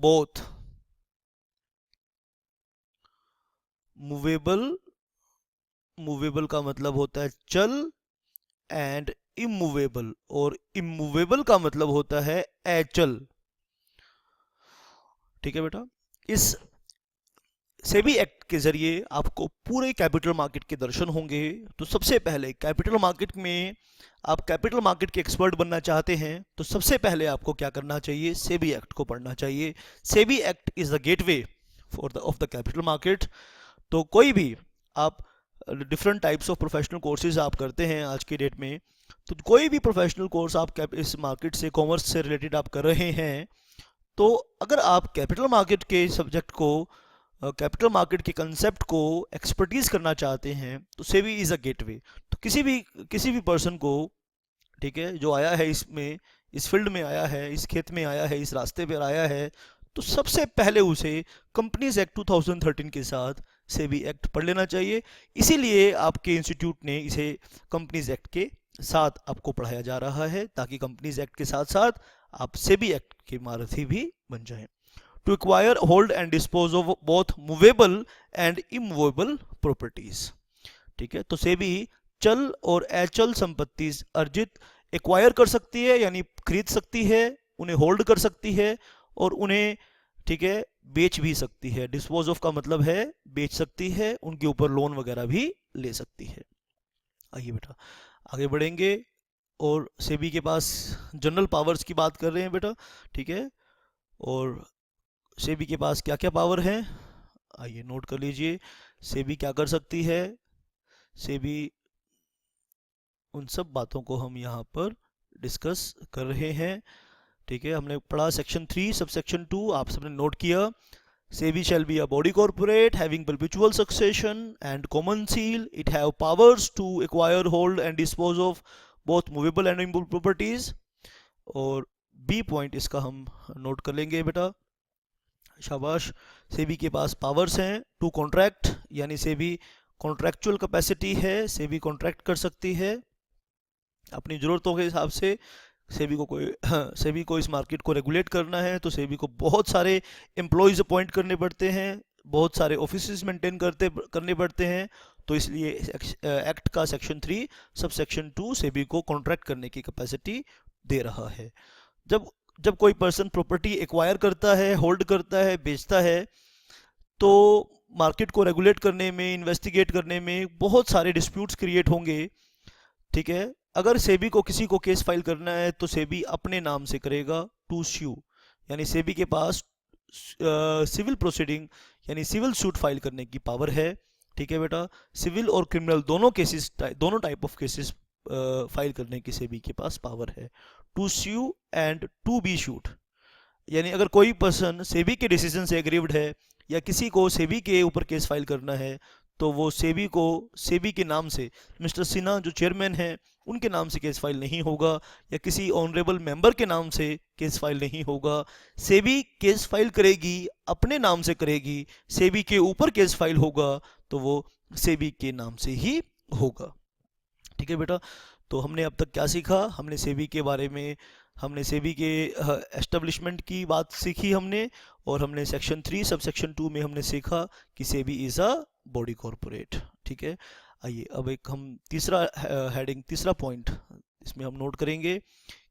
both movable का मतलब होता है चल, एंड immovable, और immovable का मतलब होता है अचल। ठीक है बेटा, इस सेबी एक्ट के जरिए आपको पूरे कैपिटल मार्केट के दर्शन होंगे। तो सबसे पहले कैपिटल मार्केट में, आप कैपिटल मार्केट के एक्सपर्ट बनना चाहते हैं तो सबसे पहले आपको क्या करना चाहिए, सेबी एक्ट को पढ़ना चाहिए। SEBI act is the gateway of the capital market. तो कोई भी आप different types of professional courses आप करते हैं आज की डेट में, तो कोई भी प्रोफेशनल कोर्स आप इस मार्केट से, कॉमर्स से रिलेटेड आप कर रहे हैं, तो अगर आप कैपिटल मार्केट के सब्जेक्ट को, कैपिटल मार्केट के कंसेप्ट को एक्सपर्टीज करना चाहते हैं, तो सेबी इज़ अ गेटवे। तो किसी भी पर्सन को, ठीक है, जो आया है इसमें, इस फील्ड में आया है, इस खेत में आया है, इस रास्ते पर आया है, तो सबसे पहले उसे कंपनीज एक्ट 2013 के साथ सेबी एक्ट पढ़ लेना चाहिए। इसीलिए आपके इंस्टीट्यूट ने इसे कंपनीज एक्ट के साथ आपको पढ़ाया जा रहा है, ताकि कंपनीज एक्ट के साथ साथ आप सेबी एक्ट के महारथी भी बन जाएं। To acquire, hold and dispose of both movable and immovable properties। ठीक है, तो सेबी चल और अचल संपत्ति अर्जित एक्वायर कर सकती है, यानी खरीद सकती है, उन्हें होल्ड कर सकती है और उन्हें, ठीक है, बेच भी सकती है। डिस्पोज ऑफ का मतलब है बेच सकती है, उनके ऊपर लोन वगैरह भी ले सकती है। आइए बेटा आगे बढ़ेंगे और सेबी के पास जनरल पावर्स की बात कर रहे हैं बेटा, ठीक है। और सेबी के पास क्या क्या पावर हैं, आइए नोट कर लीजिए। सेबी क्या कर सकती है, सेबी, उन सब बातों को हम यहाँ पर डिस्कस कर रहे हैं, ठीक है। हमने पढ़ा सेक्शन 3 सब सेक्शन 2, आप सबने नोट किया। SEBI shall be a body corporate having perpetual succession and common seal. It have powers to acquire, hold and dispose of both movable and immovable properties. और बी पॉइंट इसका हम note कर लेंगे बेटा, शाबाश। सेबी के पास पावर्स हैं टू कॉन्ट्रैक्ट, यानी सेबी कॉन्ट्रैक्चुअल कैपेसिटी है, सेबी कॉन्ट्रैक्ट कर सकती है अपनी ज़रूरतों के हिसाब से। सेबी को कोई सेबी को इस मार्केट को रेगुलेट करना है तो सेबी को बहुत सारे एम्प्लॉयज़ अपॉइंट करने पड़ते हैं, बहुत सारे ऑफिसेज मेंटेन करने पड़ते हैं। तो इसलिए एक्ट का सेक्शन 3 सब सेक्शन 2 सेबी को कॉन्ट्रैक्ट करने की कैपेसिटी दे रहा है। जब कोई पर्सन प्रॉपर्टी एक्वायर करता है, होल्ड करता है, बेचता है, तो मार्केट को रेगुलेट करने में, इन्वेस्टिगेट करने में बहुत सारे डिस्प्यूट्स क्रिएट होंगे, ठीक है। अगर सेबी को किसी को केस फाइल करना है तो सेबी अपने नाम से करेगा, टू स्यू, यानी सेबी के पास सिविल प्रोसीडिंग यानी सिविल सूट फाइल करने की पावर है, ठीक है बेटा। सिविल और क्रिमिनल दोनों टाइप ऑफ केसेस फाइल करने की सेबी के पास पावर है। To sue and to be sued, यानी अगर कोई पर्सन सेबी के डिसीजन से एग्रीव्ड है या किसी को सेबी के ऊपर केस फाइल करना है तो वो सेबी के नाम से, मिस्टर सिन्हा जो चेयरमैन हैं उनके नाम से केस फाइल नहीं होगा या किसी ऑनरेबल मेंबर के नाम से केस फाइल नहीं होगा। सेबी केस फाइल करेगी अपने नाम से करेगी, सेबी के ऊपर केस फाइल होगा तो वो सेबी के नाम से ही होगा, ठीक है बेटा। तो हमने अब तक क्या सीखा, हमने सेबी के बारे में, हमने सेबी के एस्टेब्लिशमेंट की बात सीखी हमने, और हमने सेक्शन 3 सब सेक्शन 2 में हमने सीखा कि SEBI is a body corporate, ठीक है। आइए अब एक हम तीसरा पॉइंट इसमें हम नोट करेंगे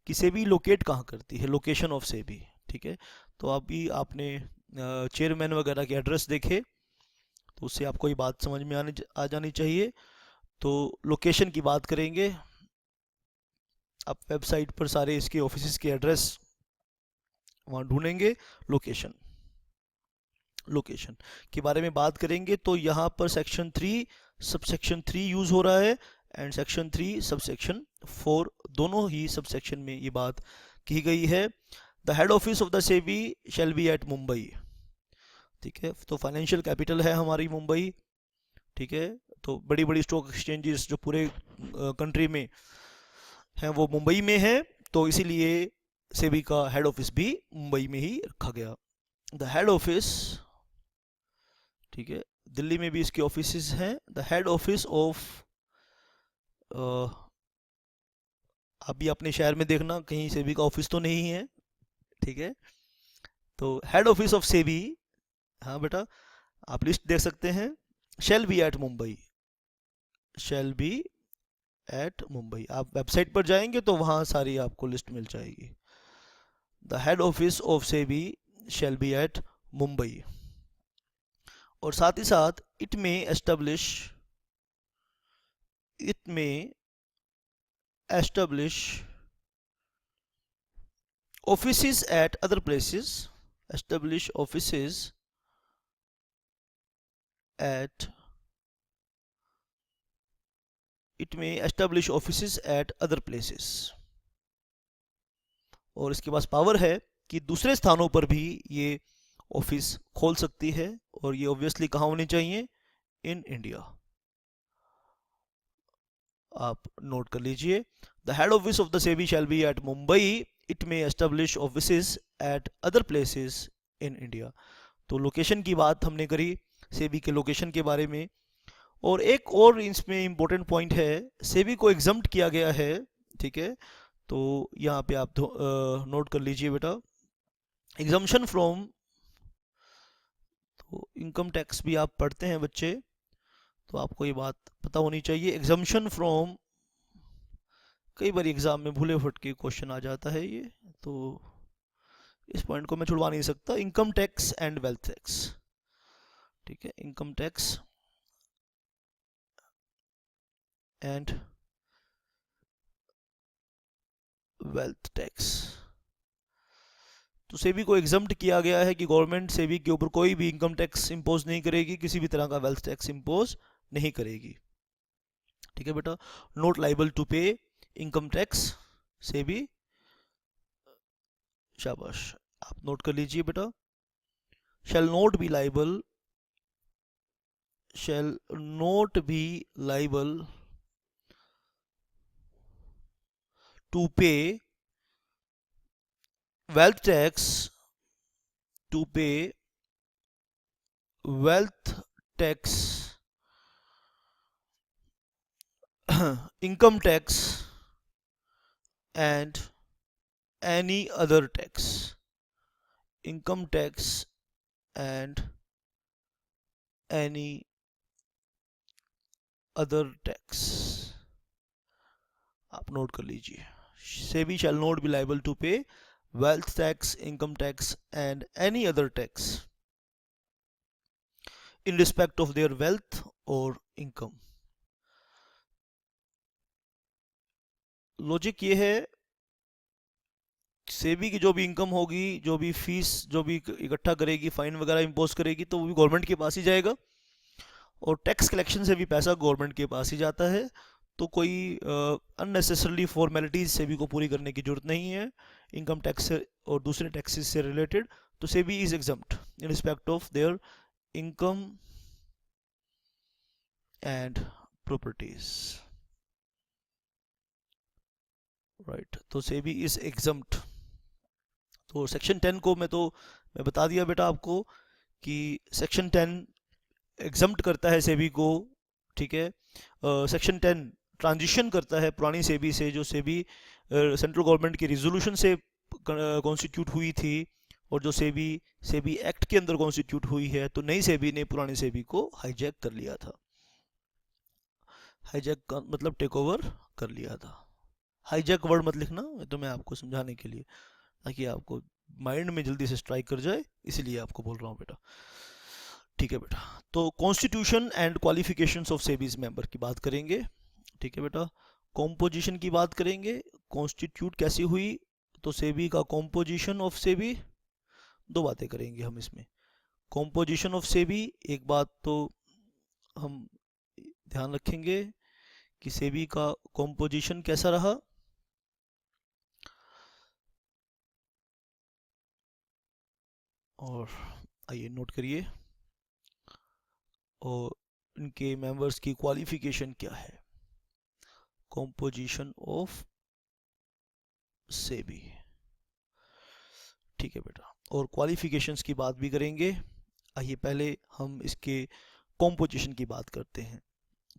कि सेबी लोकेट कहाँ करती है, लोकेशन ऑफ सेबी, ठीक है। तो अभी आपने चेयरमैन वगैरह के एड्रेस देखे तो उससे आपको ये बात समझ में आ जानी चाहिए। तो लोकेशन की बात करेंगे, आप वेबसाइट पर सारे इसके ऑफिस के एड्रेस वहाँ ढूंढेंगे। लोकेशन के बारे में बात करेंगे तो यहाँ पर सेक्शन 3 सब सेक्शन 3 यूज़ हो रहा है एंड सेक्शन 3 सब सेक्शन 4, दोनों ही सब सेक्शन में ये बात की गई है। The head office of the SEBI shall be at Mumbai, ठीक है। तो फाइनेंशियल कैपिटल है हमारी मुंबई, ठीक है। तो बड़ी बड़ी स्टॉक एक्सचेंजेस जो पूरे कंट्री में हैं वो मुंबई में है, तो इसीलिए सेबी का हेड ऑफिस भी मुंबई में ही रखा गया। द हेड ऑफिस, ठीक है, दिल्ली में भी इसके ऑफिसेस हैं। द हेड ऑफिस ऑफ, आप भी अपने शहर में देखना कहीं सेबी का ऑफिस तो नहीं है, ठीक है। तो हेड ऑफिस ऑफ सेबी, हाँ बेटा आप लिस्ट देख सकते हैं, shall be at Mumbai, shall be at Mumbai. आप वेबसाइट पर जाएंगे तो वहाँ सारी आपको लिस्ट मिल जाएगी। The head office of SEBI shall be at Mumbai. और साथ ही साथ it may establish offices at other places, establish offices at, it may establish offices at other places. और इसके पास पावर है कि दूसरे स्थानों पर भी ये ऑफिस खोल सकती है, और ये ऑब्वियसली कहाँ होनी चाहिए, इन इंडिया। आप नोट कर लीजिए, the head office of the SEBI shall be at Mumbai, it may establish offices at other places in India. तो लोकेशन की बात हमने करी, सेबी के लोकेशन के बारे में। और एक और इसमें इम्पोर्टेंट पॉइंट है, सेबी को एग्जम्प्ट किया गया है, ठीक है। तो यहाँ पे आप नोट कर लीजिए बेटा, एग्जम्पशन फ्रॉम, तो इनकम टैक्स भी आप पढ़ते हैं बच्चे, तो आपको ये बात पता होनी चाहिए। एग्जम्पशन फ्रॉम, कई बार एग्जाम में भूले भटके क्वेश्चन आ जाता है ये, तो इस पॉइंट को मैं छुड़वा नहीं सकता। Income tax and wealth tax, ठीक है, income tax and wealth tax. तो सेबी को एग्जम्प्ट किया गया है कि गवर्नमेंट सेबी के ऊपर कोई भी इनकम टैक्स इंपोज नहीं करेगी, किसी भी तरह का वेल्थ टैक्स इंपोज नहीं करेगी, ठीक है बेटा। नॉट लाइबल टू पे इनकम टैक्स सेबी, शाबाश, आप नोट कर लीजिए बेटा। shall not be liable, shall not be liable to pay wealth tax, to pay wealth tax, income tax and any other tax, income tax and any other tax, आप note कर लीजिए। SEBI shall not be liable to pay wealth tax, income tax and any other tax in respect of their wealth or income। Logic ये है, सेबी की जो भी income होगी, जो भी फीस जो भी इकट्ठा करेगी, फाइन वगैरह इंपोज करेगी, तो वो भी गवर्नमेंट के पास ही जाएगा, और टैक्स कलेक्शन से भी पैसा गवर्नमेंट के पास ही जाता है। तो कोई अननेसेसरली फॉर्मेलिटीज सेबी को पूरी करने की जरूरत नहीं है इनकम टैक्स से और दूसरे टैक्सेस से रिलेटेड। तो SEBI is exempt in respect of their income and properties, right. तो सेबी इज एग्जम्प्ट। तो सेक्शन 10 को मैं बता दिया बेटा आपको कि सेक्शन 10 एग्जम्प्ट करता है सेबी को, ठीक है। सेक्शन 10 ट्रांजिशन करता है पुरानी सेबी से, जो सेबी सेंट्रल गवर्नमेंट की रिजोल्यूशन से कॉन्स्टिट्यूट हुई थी और जो सेबी एक्ट के अंदर कॉन्स्टिट्यूट हुई है। तो नई सेबी ने पुरानी सेबी को हाईजैक कर लिया था। हाईजैक का मतलब टेक ओवर कर लिया था। हाईजैक वर्ड मत लिखना, तो मैं आपको समझाने के लिए, ताकि आपको माइंड में जल्दी से स्ट्राइक कर जाए, इसीलिए आपको बोल रहा हूँ बेटा, ठीक है बेटा। तो constitution and qualifications of SEBI's member की बात करेंगे, ठीक है बेटा। कॉम्पोजिशन की बात करेंगे, कॉन्स्टिट्यूट कैसी हुई, तो सेबी का कॉम्पोजिशन ऑफ सेबी, दो बातें करेंगे हम इसमें। कॉम्पोजिशन ऑफ सेबी, एक बात तो हम ध्यान रखेंगे कि सेबी का कॉम्पोजिशन कैसा रहा, और आइए नोट करिए, और इनके मेंबर्स की क्वालिफिकेशन क्या है। कॉम्पोजिशन ऑफ सेबी, ठीक है बेटा, और क्वालिफिकेशंस की बात भी करेंगे। आइए पहले हम इसके कॉम्पोजिशन की बात करते हैं।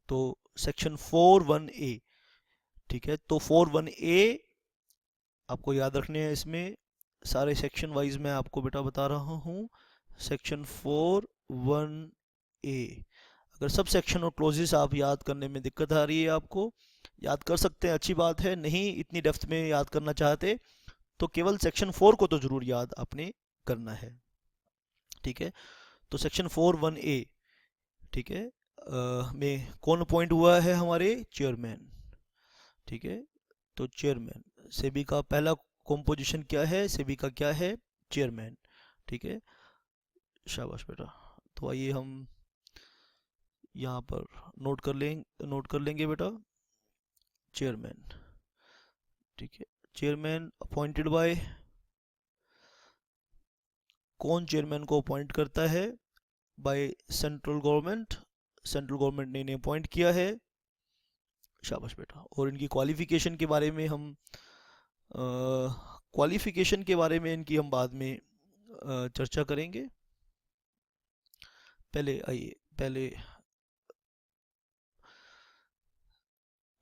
तो सेक्शन 4(1)(a), ठीक है। तो 4(1)(a) आपको याद रखने हैं, इसमें सारे सेक्शन वाइज मैं आपको बेटा बता रहा हूँ। सेक्शन 4(1)(a), अगर सब सेक्शन और क्लोजेस आप याद करने में दिक्कत आ रही है, आपको याद कर सकते हैं, अच्छी बात है। नहीं इतनी डेप्थ में याद करना चाहते तो केवल सेक्शन 4 को तो जरूर याद आपने करना है, ठीक है। तो सेक्शन 4(1)(a), ठीक है, में कौन अपॉइंट हुआ है, हमारे चेयरमैन, ठीक है। तो चेयरमैन, सेबी का पहला कॉम्पोजिशन क्या है, सेबी का क्या है, चेयरमैन, ठीक है, शाबाश बेटा। तो आइए हम यहाँ पर नोट कर लेंगे बेटा, चेयरमैन, ठीक है। चेयरमैन अपॉइंटेड बाय, कौन चेयरमैन को अपॉइंट करता है, bye central government, central government ने इन्हें अपॉइंट किया है, शाबाश बेटा। और इनकी क्वालिफिकेशन के बारे में हम इनकी हम बाद में चर्चा करेंगे। पहले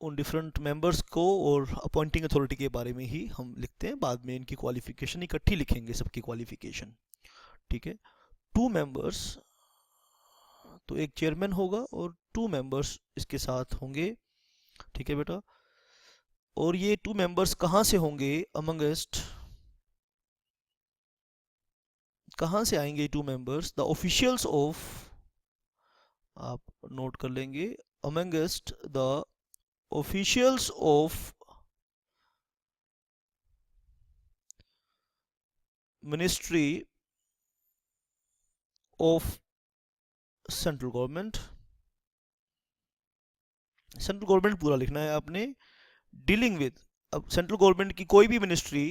उन डिफरेंट मेंबर्स को और अपॉइंटिंग अथॉरिटी के बारे में ही हम लिखते हैं, बाद में इनकी क्वालिफिकेशन इकट्ठी लिखेंगे, सबकी क्वालिफिकेशन, ठीक है। 2 मेंबर्स तो एक चेयरमैन होगा और 2 मेंबर्स इसके साथ होंगे, ठीक है बेटा। और ये 2 मेंबर्स कहाँ से होंगे अमंगस्ट, कहाँ से आएंगे 2 मेंबर्स? द ऑफिशियल्स ऑफ, आप नोट कर लेंगे, amongst the officials of ministry of central government, central government पूरा लिखना है आपने, डीलिंग विद, अब सेंट्रल गवर्नमेंट की कोई भी मिनिस्ट्री,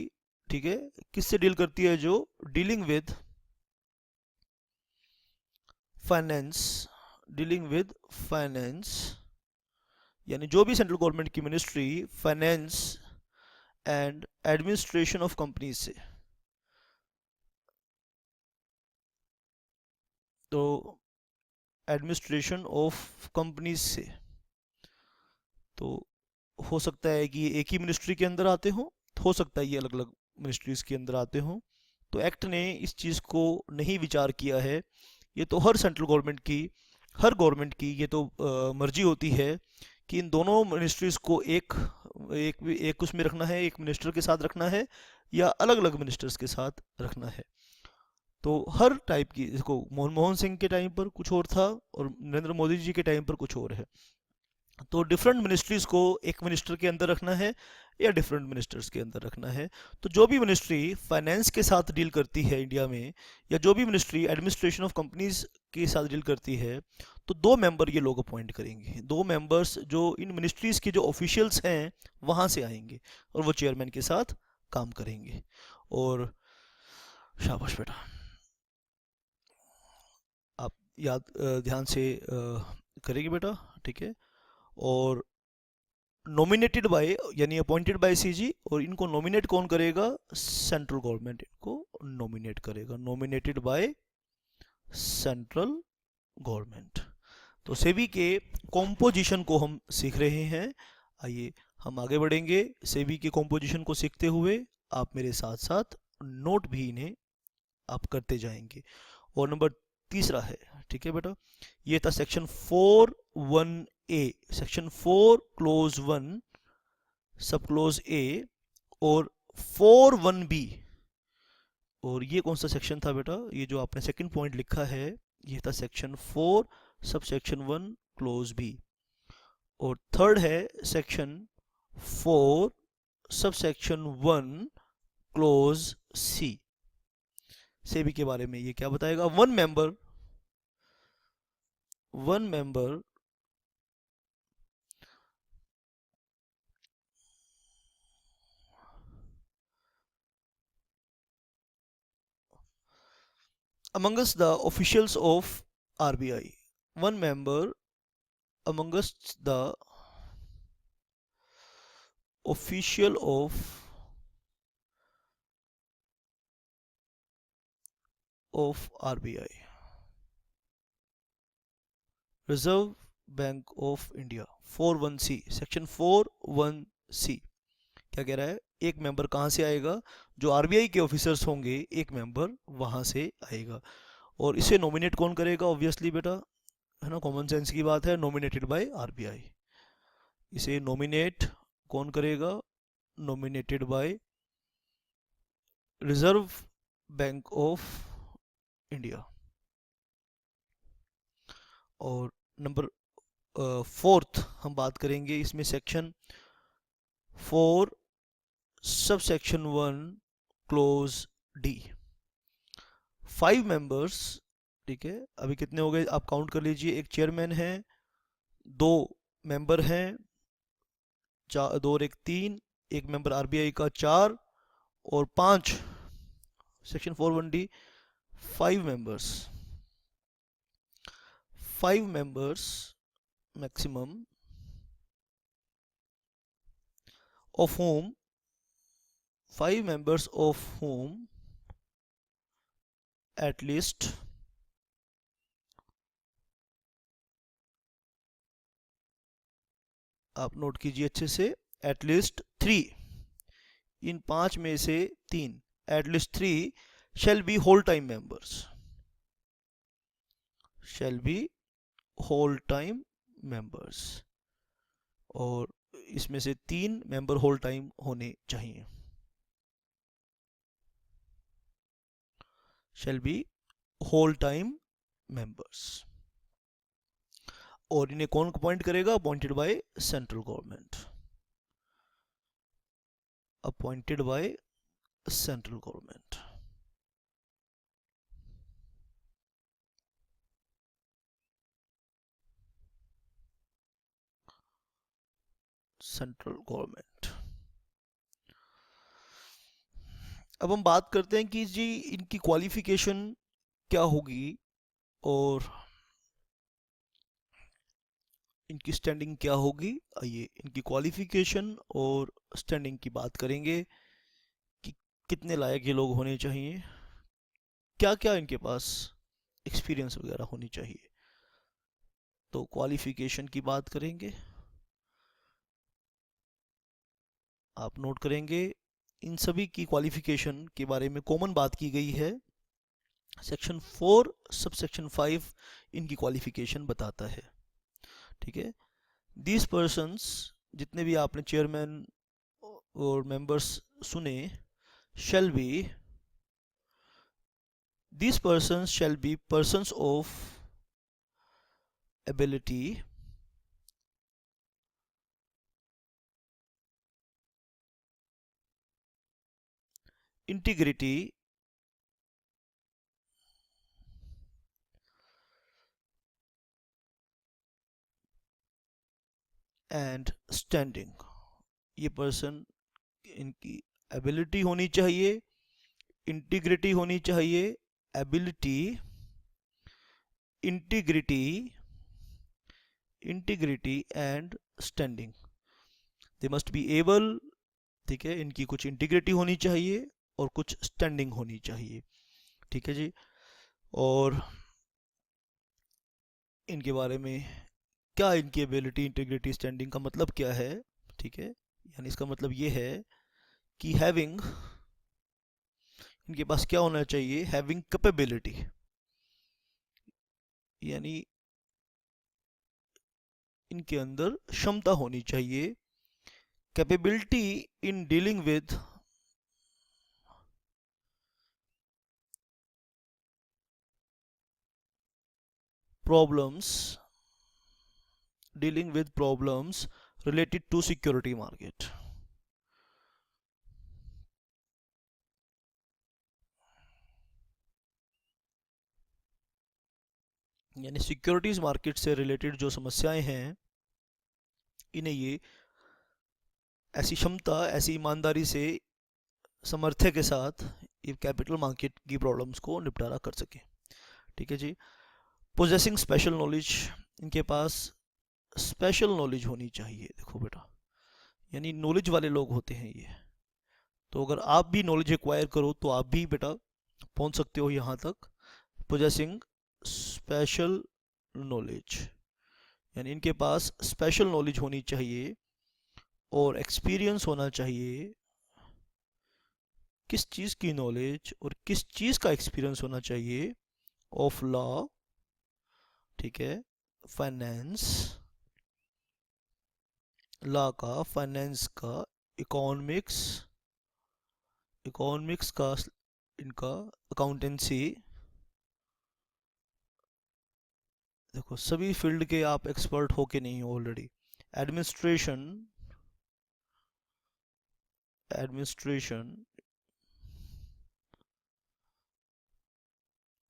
ठीक है, किससे डील करती है? जो dealing with finance, dealing with finance, यानी जो भी सेंट्रल गवर्नमेंट की ministry finance and administration of companies से, तो एडमिनिस्ट्रेशन ऑफ कंपनीज से, तो हो सकता है कि ये एक ही मिनिस्ट्री के अंदर आते हों, हो सकता है ये अलग अलग मिनिस्ट्रीज के अंदर आते हों। तो एक्ट ने इस चीज़ को नहीं विचार किया है, ये तो हर सेंट्रल गवर्नमेंट की, हर गवर्नमेंट की ये तो मर्जी होती है कि इन दोनों मिनिस्ट्रीज को एक उसमें रखना है, एक मिनिस्टर के साथ रखना है या अलग अलग मिनिस्टर्स के साथ रखना है। तो हर टाइप की, इसको मनमोहन सिंह के टाइम पर कुछ और था और नरेंद्र मोदी जी के टाइम पर कुछ और है। तो डिफरेंट मिनिस्ट्रीज को एक मिनिस्टर के अंदर रखना है या डिफरेंट मिनिस्टर्स के अंदर रखना है। तो जो भी मिनिस्ट्री फाइनेंस के साथ डील करती है इंडिया में, या जो भी मिनिस्ट्री एडमिनिस्ट्रेशन ऑफ कंपनीज के साथ डील करती है, तो 2 मेंबर ये लोग अपॉइंट करेंगे। 2 मेंबर्स जो इन मिनिस्ट्रीज के जो ऑफिशियल्स हैं वहाँ से आएंगे और वो चेयरमैन के साथ काम करेंगे। और शाबाश बेटा, आप याद ध्यान से करेंगे बेटा, ठीक है। और नॉमिनेटेड बाय, यानी अपॉइंटेड बाय सीजी, और इनको नॉमिनेट कौन करेगा? सेंट्रल गवर्नमेंट इनको नॉमिनेट करेगा, नॉमिनेटेड बाय सेंट्रल गवर्नमेंट। तो सेबी के कॉम्पोजिशन को हम सीख रहे हैं। आइए हम आगे बढ़ेंगे। सेबी के कॉम्पोजिशन को सीखते हुए आप मेरे साथ साथ नोट भी इन्हें आप करते जाएंगे। और नंबर 3 है, ठीक है बेटा, ये था सेक्शन 4(1)A, सेक्शन 4 क्लोज 1 सब क्लोज A, और 4(1)B। और ये कौन सा सेक्शन था बेटा? ये जो आपने सेकंड पॉइंट लिखा है ये था section 4 sub section 1 close B। और थर्ड है section 4 sub section 1 close C। SEBI के बारे में ये क्या बताएगा? One member amongst the officials of RBI, one member amongst the official of RBI, Reserve Bank of India, 4(1)C, section 4(1)C क्या कह रहा है? एक मेंबर कहाँ से आएगा? जो आरबीआई के ऑफिसर्स होंगे एक मेंबर वहाँ से आएगा। और इसे नॉमिनेट कौन करेगा? ऑब्वियसली बेटा, है ना, कॉमन सेंस की बात है, नॉमिनेटेड बाय आरबीआई। इसे नॉमिनेट कौन करेगा? Nominated by reserve bank of India. और नंबर 4 हम बात करेंगे इसमें, section 4 sub section 1 close D, 5 members, ठीक है। अभी कितने हो गए आप काउंट कर लीजिए। एक चेयरमैन है, 2 मेंबर हैं, 2 और 1 3, एक मेंबर आरबीआई का 4, और 5 section 4(1)D, 5 members maximum of whom 5 members of whom at least आप नोट कीजिए अच्छे से, at least 3, इन 5 में से 3, at least 3 shall be whole time members, shall be whole time members, और इसमें से 3 मेंबर होल टाइम होने चाहिए, shall be whole time members. और इन्हें कौन अपॉइंट करेगा? Appointed by central government, appointed by central government. Central government. अब हम बात करते हैं कि जी इनकी क्वालिफिकेशन क्या होगी और इनकी स्टैंडिंग क्या होगी। आइए इनकी क्वालिफिकेशन और स्टैंडिंग की बात करेंगे कि कितने लायक ये लोग होने चाहिए, क्या क्या इनके पास एक्सपीरियंस वगैरह होनी चाहिए। तो क्वालिफिकेशन की बात करेंगे, आप नोट करेंगे इन सभी की क्वालिफिकेशन के बारे में कॉमन बात की गई है। सेक्शन 4 सब सेक्शन 5 इनकी क्वालिफिकेशन बताता है। ठीक है, दीज पर्सन्स, जितने भी आपने चेयरमैन और मेंबर्स सुने, shall be, these persons shall be persons of ability, integrity and standing। ये पर्सन, इनकी एबिलिटी होनी चाहिए, इंटीग्रिटी होनी चाहिए, ability, integrity, integrity and standing. They must be able, ठीक है, इनकी कुछ इंटीग्रिटी होनी चाहिए और कुछ स्टैंडिंग होनी चाहिए। ठीक है जी, और इनके बारे में क्या, इनकी एबिलिटी, इंटीग्रिटी, स्टैंडिंग का मतलब क्या है। ठीक है, यानी इसका मतलब ये है कि हैविंग, इनके पास क्या होना चाहिए, हैविंग कैपेबिलिटी, यानी इनके अंदर क्षमता होनी चाहिए, capability in dealing with problems, dealing with problems related to security market. यानी सिक्योरिटीज मार्केट से रिलेटेड जो समस्याएं हैं, इन्हें ये ऐसी क्षमता, ऐसी ईमानदारी से, सामर्थ्य के साथ ये कैपिटल मार्केट की प्रॉब्लम्स को निपटारा कर सके। ठीक है जी, पोजेसिंग स्पेशल नॉलेज, इनके पास स्पेशल नॉलेज होनी चाहिए। देखो बेटा, यानी नॉलेज वाले लोग होते हैं ये, तो अगर आप भी नॉलेज एक्वायर करो तो आप भी बेटा पहुंच सकते हो यहाँ तक। पोजेसिंग स्पेशल नॉलेज, यानी इनके पास स्पेशल नॉलेज होनी चाहिए और एक्सपीरियंस होना चाहिए। किस चीज़ की नॉलेज और किस चीज़ का एक्सपीरियंस होना चाहिए? ऑफ लॉ, ठीक है, फाइनेंस, लॉ का, फाइनेंस का, इकोनॉमिक्स, इकोनॉमिक्स का, इनका अकाउंटेंसी। देखो सभी फील्ड के आप एक्सपर्ट हो के नहीं हो ऑलरेडी। एडमिनिस्ट्रेशन, एडमिनिस्ट्रेशन,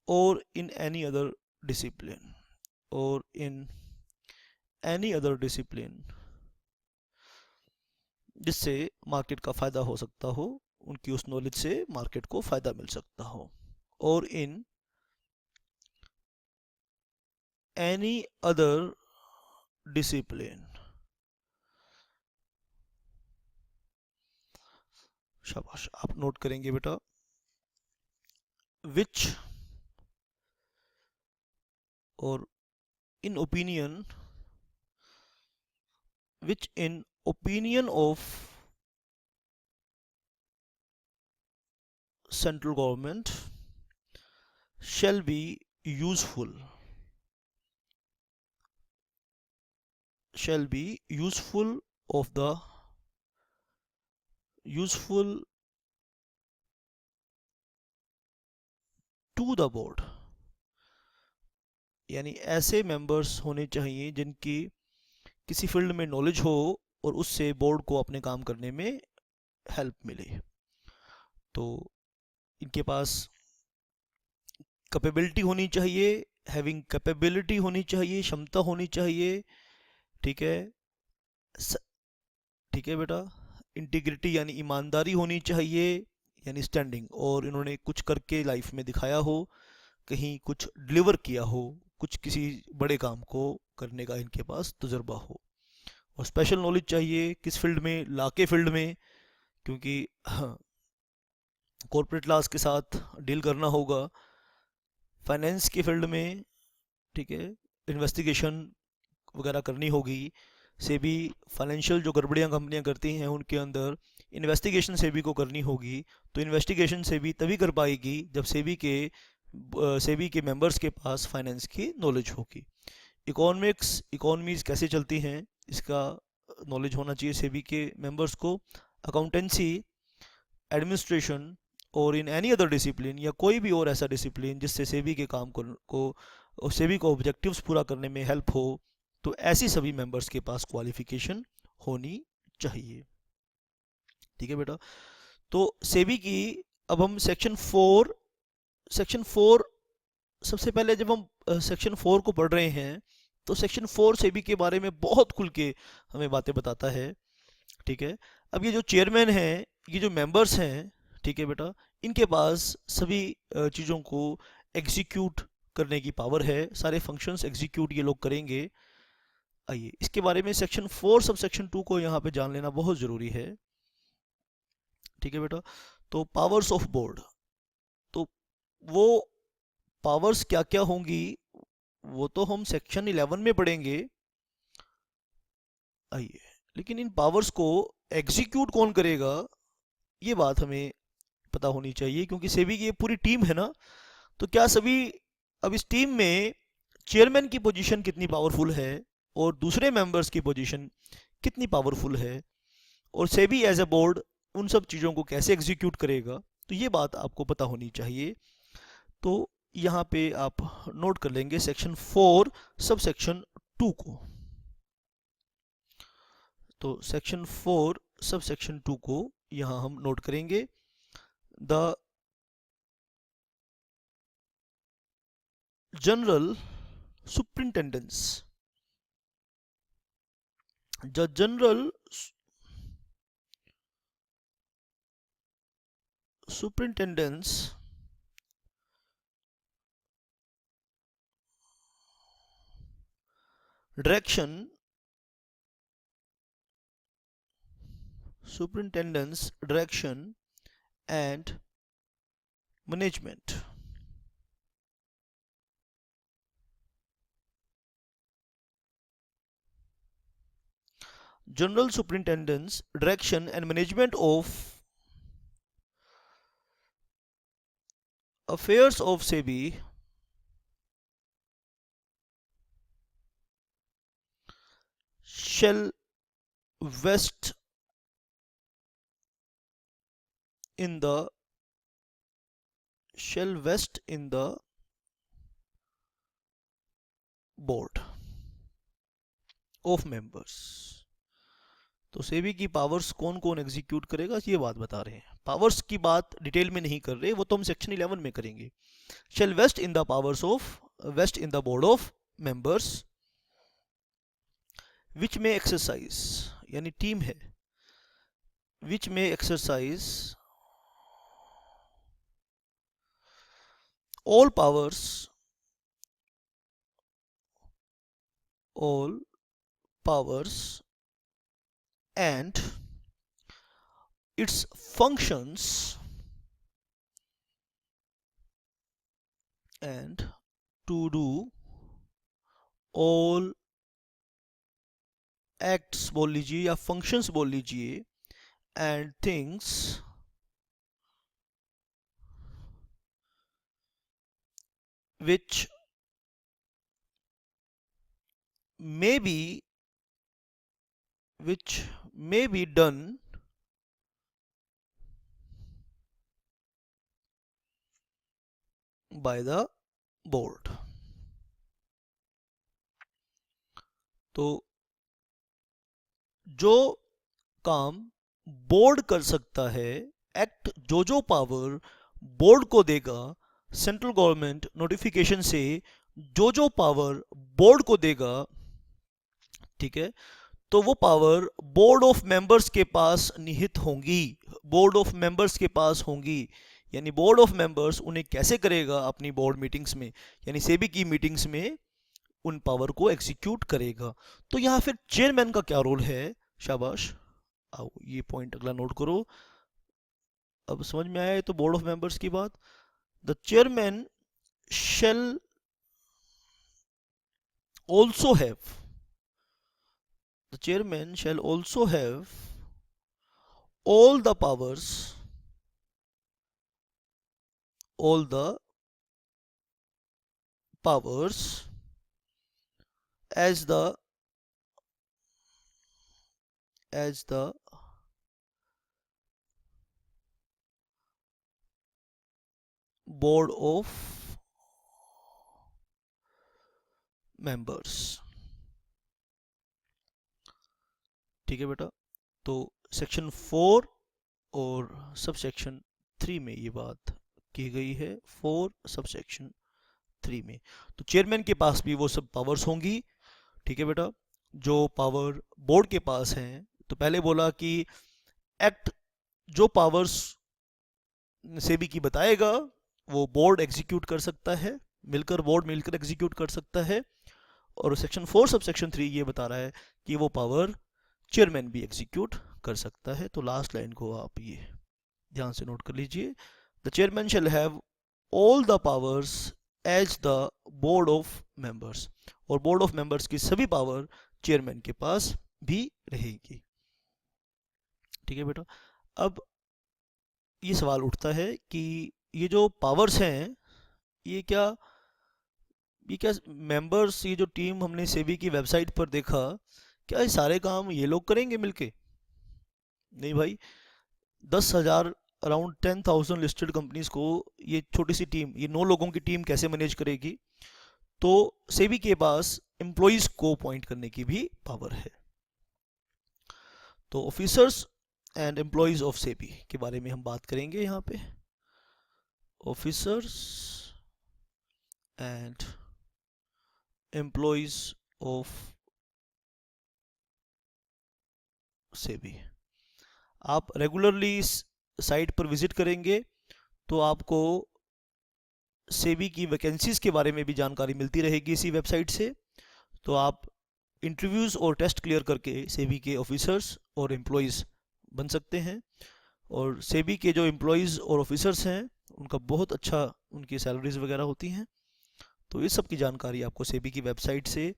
और इन एनी अदर डिसिप्लिन, और इन एनी अदर डिसिप्लिन जिससे मार्केट का फ़ायदा हो सकता हो, उनकी उस नॉलेज से मार्केट को फ़ायदा मिल सकता हो। और इन एनी अदर डिसिप्लिन, शाबाश, आप नोट करेंगे बेटा, विच, और in opinion, which in opinion of central government shall be useful shall be of the useful to the board, यानी ऐसे मेंबर्स होने चाहिए जिनकी किसी फील्ड में नॉलेज हो और उससे बोर्ड को अपने काम करने में हेल्प मिले। तो इनके पास कैपेबिलिटी होनी चाहिए, हैविंग कैपेबिलिटी होनी चाहिए, क्षमता होनी चाहिए, ठीक है, ठीक है बेटा। इंटीग्रिटी यानी ईमानदारी होनी चाहिए, यानी स्टैंडिंग, और इन्होंने कुछ करके लाइफ में दिखाया हो, कहीं कुछ डिलीवर किया हो, कुछ किसी बड़े काम को करने का इनके पास तजुर्बा हो। और स्पेशल नॉलेज चाहिए किस फील्ड में, लॉ के फील्ड में, क्योंकि कॉर्पोरेट लॉज के साथ डील करना होगा, फाइनेंस के फील्ड में, ठीक है, इन्वेस्टिगेशन वगैरह करनी होगी। सेबी फाइनेंशियल जो गड़बड़ियाँ कंपनियाँ करती हैं उनके अंदर इन्वेस्टिगेशन सेबी को करनी होगी। तो इन्वेस्टिगेशन सेबी तभी कर पाएगी जब सेबी के मेंबर्स के पास फाइनेंस की नॉलेज होगी। इकोनॉमीज़ कैसे चलती हैं इसका नॉलेज होना चाहिए सेबी के मेंबर्स को। अकाउंटेंसी, एडमिनिस्ट्रेशन और इन एनी अदर डिसिप्लिन, या कोई भी और ऐसा डिसिप्लिन जिससे सेबी के काम को सेबी को ऑब्जेक्टिव्स पूरा करने में हेल्प हो, तो ऐसी सभी मेंबर्स के पास क्वालिफिकेशन होनी चाहिए। ठीक है बेटा। तो सेबी की अब हम सेक्शन फोर सबसे पहले जब हम सेक्शन 4 को पढ़ रहे हैं तो सेक्शन 4 सेबी के बारे में बहुत खुल के हमें बातें बताता है। ठीक है। अब ये जो चेयरमैन हैं, ये जो मेंबर्स हैं, ठीक है बेटा, इनके पास सभी चीज़ों को एग्जीक्यूट करने की पावर है, सारे फंक्शंस एग्जीक्यूट ये लोग करेंगे। आइए इसके बारे में सेक्शन 4 सब सेक्शन 2 को यहाँ पे जान लेना बहुत ज़रूरी है। ठीक है बेटा। तो पावर्स ऑफ बोर्ड, तो वो पावर्स क्या क्या होंगी वो तो हम सेक्शन 11 में पढ़ेंगे। आइए, लेकिन इन पावर्स को एग्जीक्यूट कौन करेगा ये बात हमें पता होनी चाहिए, क्योंकि सेबी की ये पूरी टीम है ना। तो क्या सभी, अब इस टीम में चेयरमैन की पोजीशन कितनी पावरफुल है और दूसरे मेंबर्स की पोजीशन कितनी पावरफुल है, और सेबी एज ए बोर्ड उन सब चीज़ों को कैसे एग्जीक्यूट करेगा, तो ये बात आपको पता होनी चाहिए। तो यहाँ पे आप नोट कर लेंगे सेक्शन 4 सब सेक्शन 2 को। तो सेक्शन 4 सब सेक्शन 2 को यहाँ हम नोट करेंगे। The general superintendence, the general superintendence direction and management. General superintendence, direction and management of affairs of SEBI shall vest in the board of members। तो सेबी की powers कौन कौन एग्जीक्यूट करेगा ये बात बता रहे हैं। पावर्स की बात डिटेल में नहीं कर रहे, वो तो हम सेक्शन 11 में करेंगे। Shall vest in the board of members which में एक्सरसाइज, यानी टीम है, विच में exercise all powers and its functions and to do all acts बोल लीजिए या functions बोल लीजिए and things which may be which may be done by the board. तो जो काम बोर्ड कर सकता है, एक्ट जो पावर बोर्ड को देगा, सेंट्रल गवर्नमेंट नोटिफिकेशन से जो पावर बोर्ड को देगा, ठीक है, तो वो पावर बोर्ड ऑफ मेंबर्स के पास निहित होंगी, बोर्ड ऑफ मेंबर्स के पास होंगी। यानी बोर्ड ऑफ मेंबर्स उन्हें कैसे करेगा अपनी बोर्ड मीटिंग्स में, यानी सेबी की मीटिंग्स में उन पावर को एग्जीक्यूट करेगा। तो यहाँ फिर चेयरमैन का क्या रोल है, शाबाश, आओ ये पॉइंट अगला नोट करो। अब समझ में आया है तो बोर्ड ऑफ मेंबर्स की बात। The chairman shall also have the chairman shall also have all the powers as the board of members। ठीक है बेटा, तो सेक्शन 4 और सब सेक्शन 3 में ये बात की गई है, 4 सब सेक्शन 3 में। तो चेयरमैन के पास भी वो सब पावर्स होंगी, ठीक है बेटा, जो पावर बोर्ड के पास हैं। तो पहले बोला कि एक्ट जो पावर्स सेबी की बताएगा वो बोर्ड एग्जीक्यूट कर सकता है, बोर्ड मिलकर एग्जीक्यूट कर सकता है। और सेक्शन 4 सब सेक्शन 3 ये बता रहा है कि वो पावर चेयरमैन भी एग्जीक्यूट कर सकता है। तो लास्ट लाइन को आप ये ध्यान से नोट कर लीजिए, the chairman shall have all the powers as the board of members. और बोर्ड ऑफ मेंबर्स की सभी पावर चेयरमैन के पास भी रहेगी, ठीक है बेटा। अब ये सवाल उठता है कि ये जो पावर्स हैं ये क्या मेंबर्स, ये जो टीम हमने सेबी की वेबसाइट पर देखा, क्या ये सारे काम ये लोग करेंगे मिलके? नहीं भाई, 10,000 अराउंड 10,000 लिस्टेड कंपनीज को ये छोटी सी टीम, ये 9 लोगों की टीम कैसे मैनेज करेगी? तो सेबी के पास एम्प्लॉइज को अपॉइंट करने की भी पावर है। तो officers and employees of SEBI के बारे में हम बात करेंगे यहाँ पे। Officers and employees of SEBI. आप रेगुलरली इस साइट पर विजिट करेंगे तो आपको सेबी की वैकेंसीज के बारे में भी जानकारी मिलती रहेगी इसी वेबसाइट से। तो आप इंटरव्यूज़ और टेस्ट क्लियर करके सेबी के ऑफिसर्स और एम्प्लॉइज़ बन सकते हैं। और सेबी के जो एम्प्लॉइज़ और ऑफिसर्स हैं उनका बहुत अच्छा उनकी सैलरीज वगैरह होती हैं। तो इस सब की जानकारी आपको सेबी की वेबसाइट से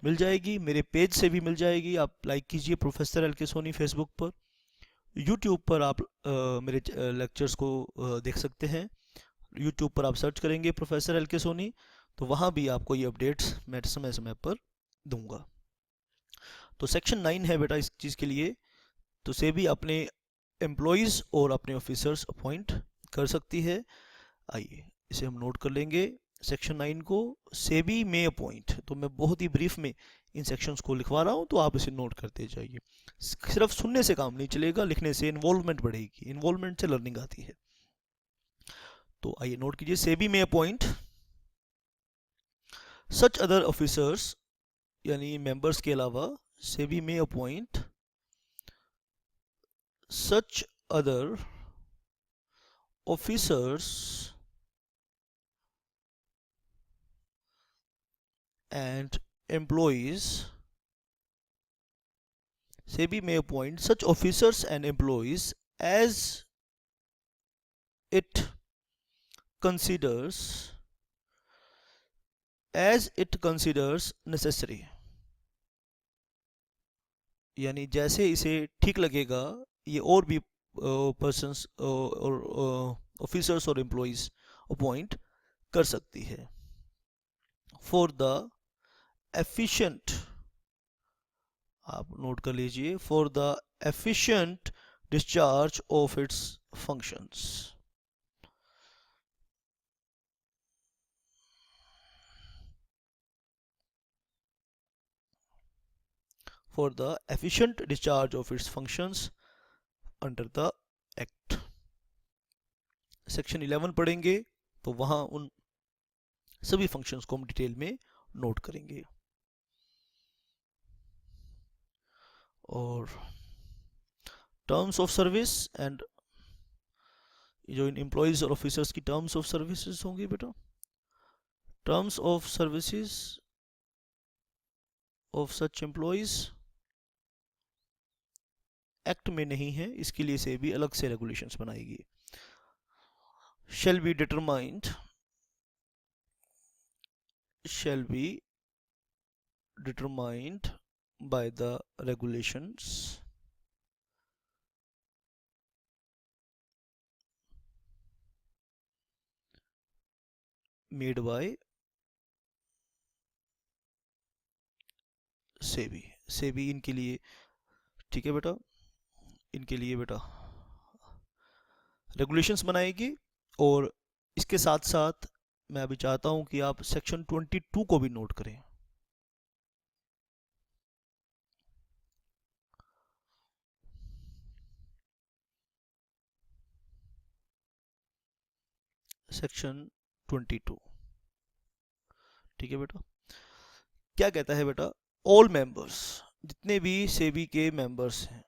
मिल जाएगी, मेरे पेज से भी मिल जाएगी। आप लाइक कीजिए प्रोफेसर एल के सोनी फेसबुक पर, यूट्यूब पर आप मेरे लेक्चर्स को देख सकते हैं। यूट्यूब पर आप सर्च करेंगे प्रोफेसर एल के सोनी, तो वहाँ भी आपको ये अपडेट्स मैं समय समय पर दूंगा। तो सेक्शन 9 है बेटा इस चीज़ के लिए। तो सेबी अपने एम्प्लॉइज़ और अपने ऑफिसर्स अपॉइंट कर सकती है। आइए इसे हम नोट कर लेंगे सेक्शन 9 को, सेबी में अपॉइंट। तो मैं बहुत ही ब्रीफ में इन सेक्शंस को लिखवा रहा हूँ, तो आप इसे नोट करते जाइए। सिर्फ सुनने से काम नहीं चलेगा, लिखने से इन्वॉल्वमेंट बढ़ेगी, इन्वॉल्वमेंट से लर्निंग आती है। तो आइए नोट कीजिए, सेबी में अपॉइंट सच अदर ऑफिसर्स, यानी मेंबर्स के अलावा सेबी में appoint such other officers and employees. SEBI may appoint such officers and employees as it considers necessary, यानी जैसे इसे ठीक लगेगा ये और भी पर्सन्स और ऑफिसर्स और एम्प्लॉइज अपॉइंट कर सकती है। फॉर द efficient आप नोट कर लीजिए, for the efficient discharge of its functions. For the efficient discharge of its functions under the act. Section 11 पढ़ेंगे तो वहां उन सभी फंक्शंस को हम डिटेल में नोट करेंगे। और टर्म्स ऑफ सर्विस एंड जो इन एम्प्लॉयज और ऑफिसर्स की टर्म्स ऑफ सर्विसेज होंगी बेटा, terms of services of such employees act में नहीं है, इसके लिए से भी अलग से रेगुलेशंस बनाएगी। shall be determined by the regulations made by SEBI इनके लिए, ठीक है बेटा, इनके लिए बेटा रेगुलेशंस बनाएगी। और इसके साथ साथ मैं अभी चाहता हूं कि आप सेक्शन 22 को भी नोट करें। सेक्शन 22, ठीक है बेटा, क्या कहता है बेटा, ऑल मेंबर्स, जितने भी सेबी के मेंबर्स हैं,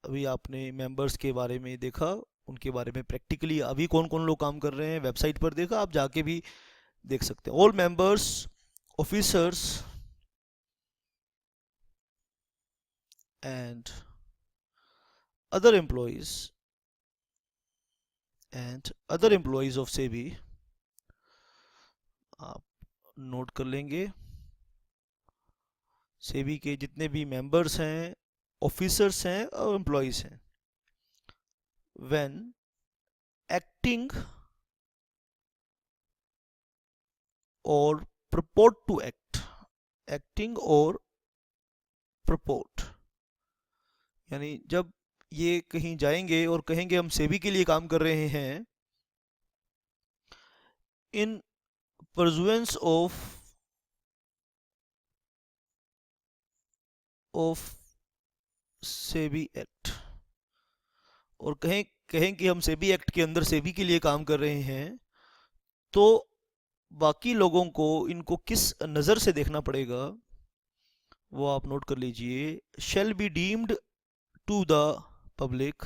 अभी आपने मेंबर्स के बारे में देखा, उनके बारे में प्रैक्टिकली अभी कौन कौन लोग काम कर रहे हैं वेबसाइट पर देखा, आप जाके भी देख सकते हैं। All members, officers and other employees of SEBI, आप नोट कर लेंगे। सेबी के जितने भी मेंबर्स हैं, ऑफिसर्स हैं और एम्प्लॉयज हैं, when acting or purport to act, acting or purport, यानी जब ये कहीं जाएंगे और कहेंगे हम सेबी के लिए काम कर रहे हैं, in pursuance of SEBI act, और कहें कि हम सेबी एक्ट के अंदर सेबी के लिए काम कर रहे हैं, तो बाकी लोगों को इनको किस नज़र से देखना पड़ेगा वो आप नोट कर लीजिए। shall be deemed to the public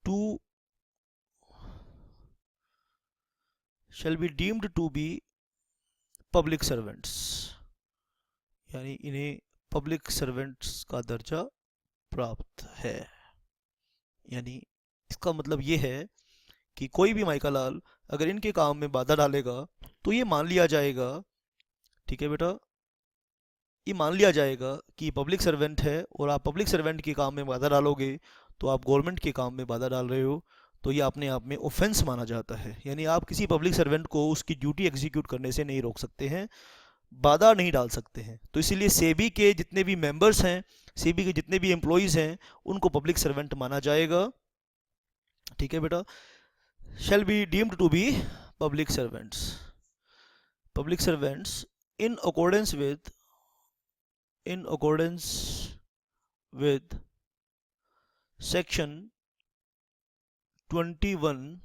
to be public servants, यानी इन्हें पब्लिक सर्वेंट्स का दर्जा प्राप्त है। यानी इसका मतलब ये है कि कोई भी माइका लाल अगर इनके काम में बाधा डालेगा तो ये मान लिया जाएगा, ठीक है बेटा, ये मान लिया जाएगा कि पब्लिक सर्वेंट है, और आप पब्लिक सर्वेंट के काम में बाधा डालोगे तो आप गवर्नमेंट के काम में बाधा डाल रहे हो, तो ये अपने आप में ऑफेंस माना जाता है। यानी आप किसी पब्लिक सर्वेंट को उसकी ड्यूटी एग्जीक्यूट करने से नहीं रोक सकते हैं, बाधा नहीं डाल सकते हैं। तो इसीलिए सेबी के जितने भी मेंबर्स हैं, सेबी के जितने भी एम्प्लॉयज हैं, उनको पब्लिक सर्वेंट माना जाएगा, ठीक है बेटा। shall be deemed to be public servants in accordance with section 21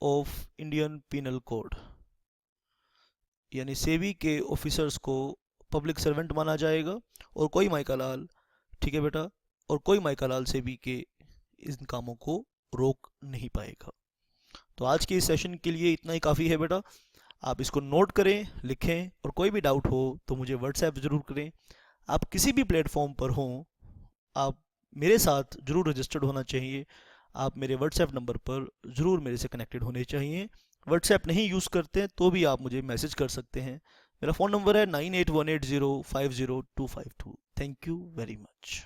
of Indian Penal Code, यानी सेबी के ऑफिसर्स को पब्लिक सर्वेंट माना जाएगा, और कोई माइका लाल, ठीक है बेटा, और कोई माइका लाल सेबी के इन कामों को रोक नहीं पाएगा। तो आज के इस सेशन के लिए इतना ही काफ़ी है बेटा, आप इसको नोट करें, लिखें, और कोई भी डाउट हो तो मुझे व्हाट्सएप ज़रूर करें। आप किसी भी प्लेटफॉर्म पर हों, आप मेरे साथ ज़रूर रजिस्टर्ड होना चाहिए, आप मेरे व्हाट्सएप नंबर पर ज़रूर मेरे से कनेक्टेड होने चाहिए। व्हाट्सएप नहीं यूज़ करते तो भी आप मुझे मैसेज कर सकते हैं। मेरा फ़ोन नंबर है 9818050252। Thank you very much.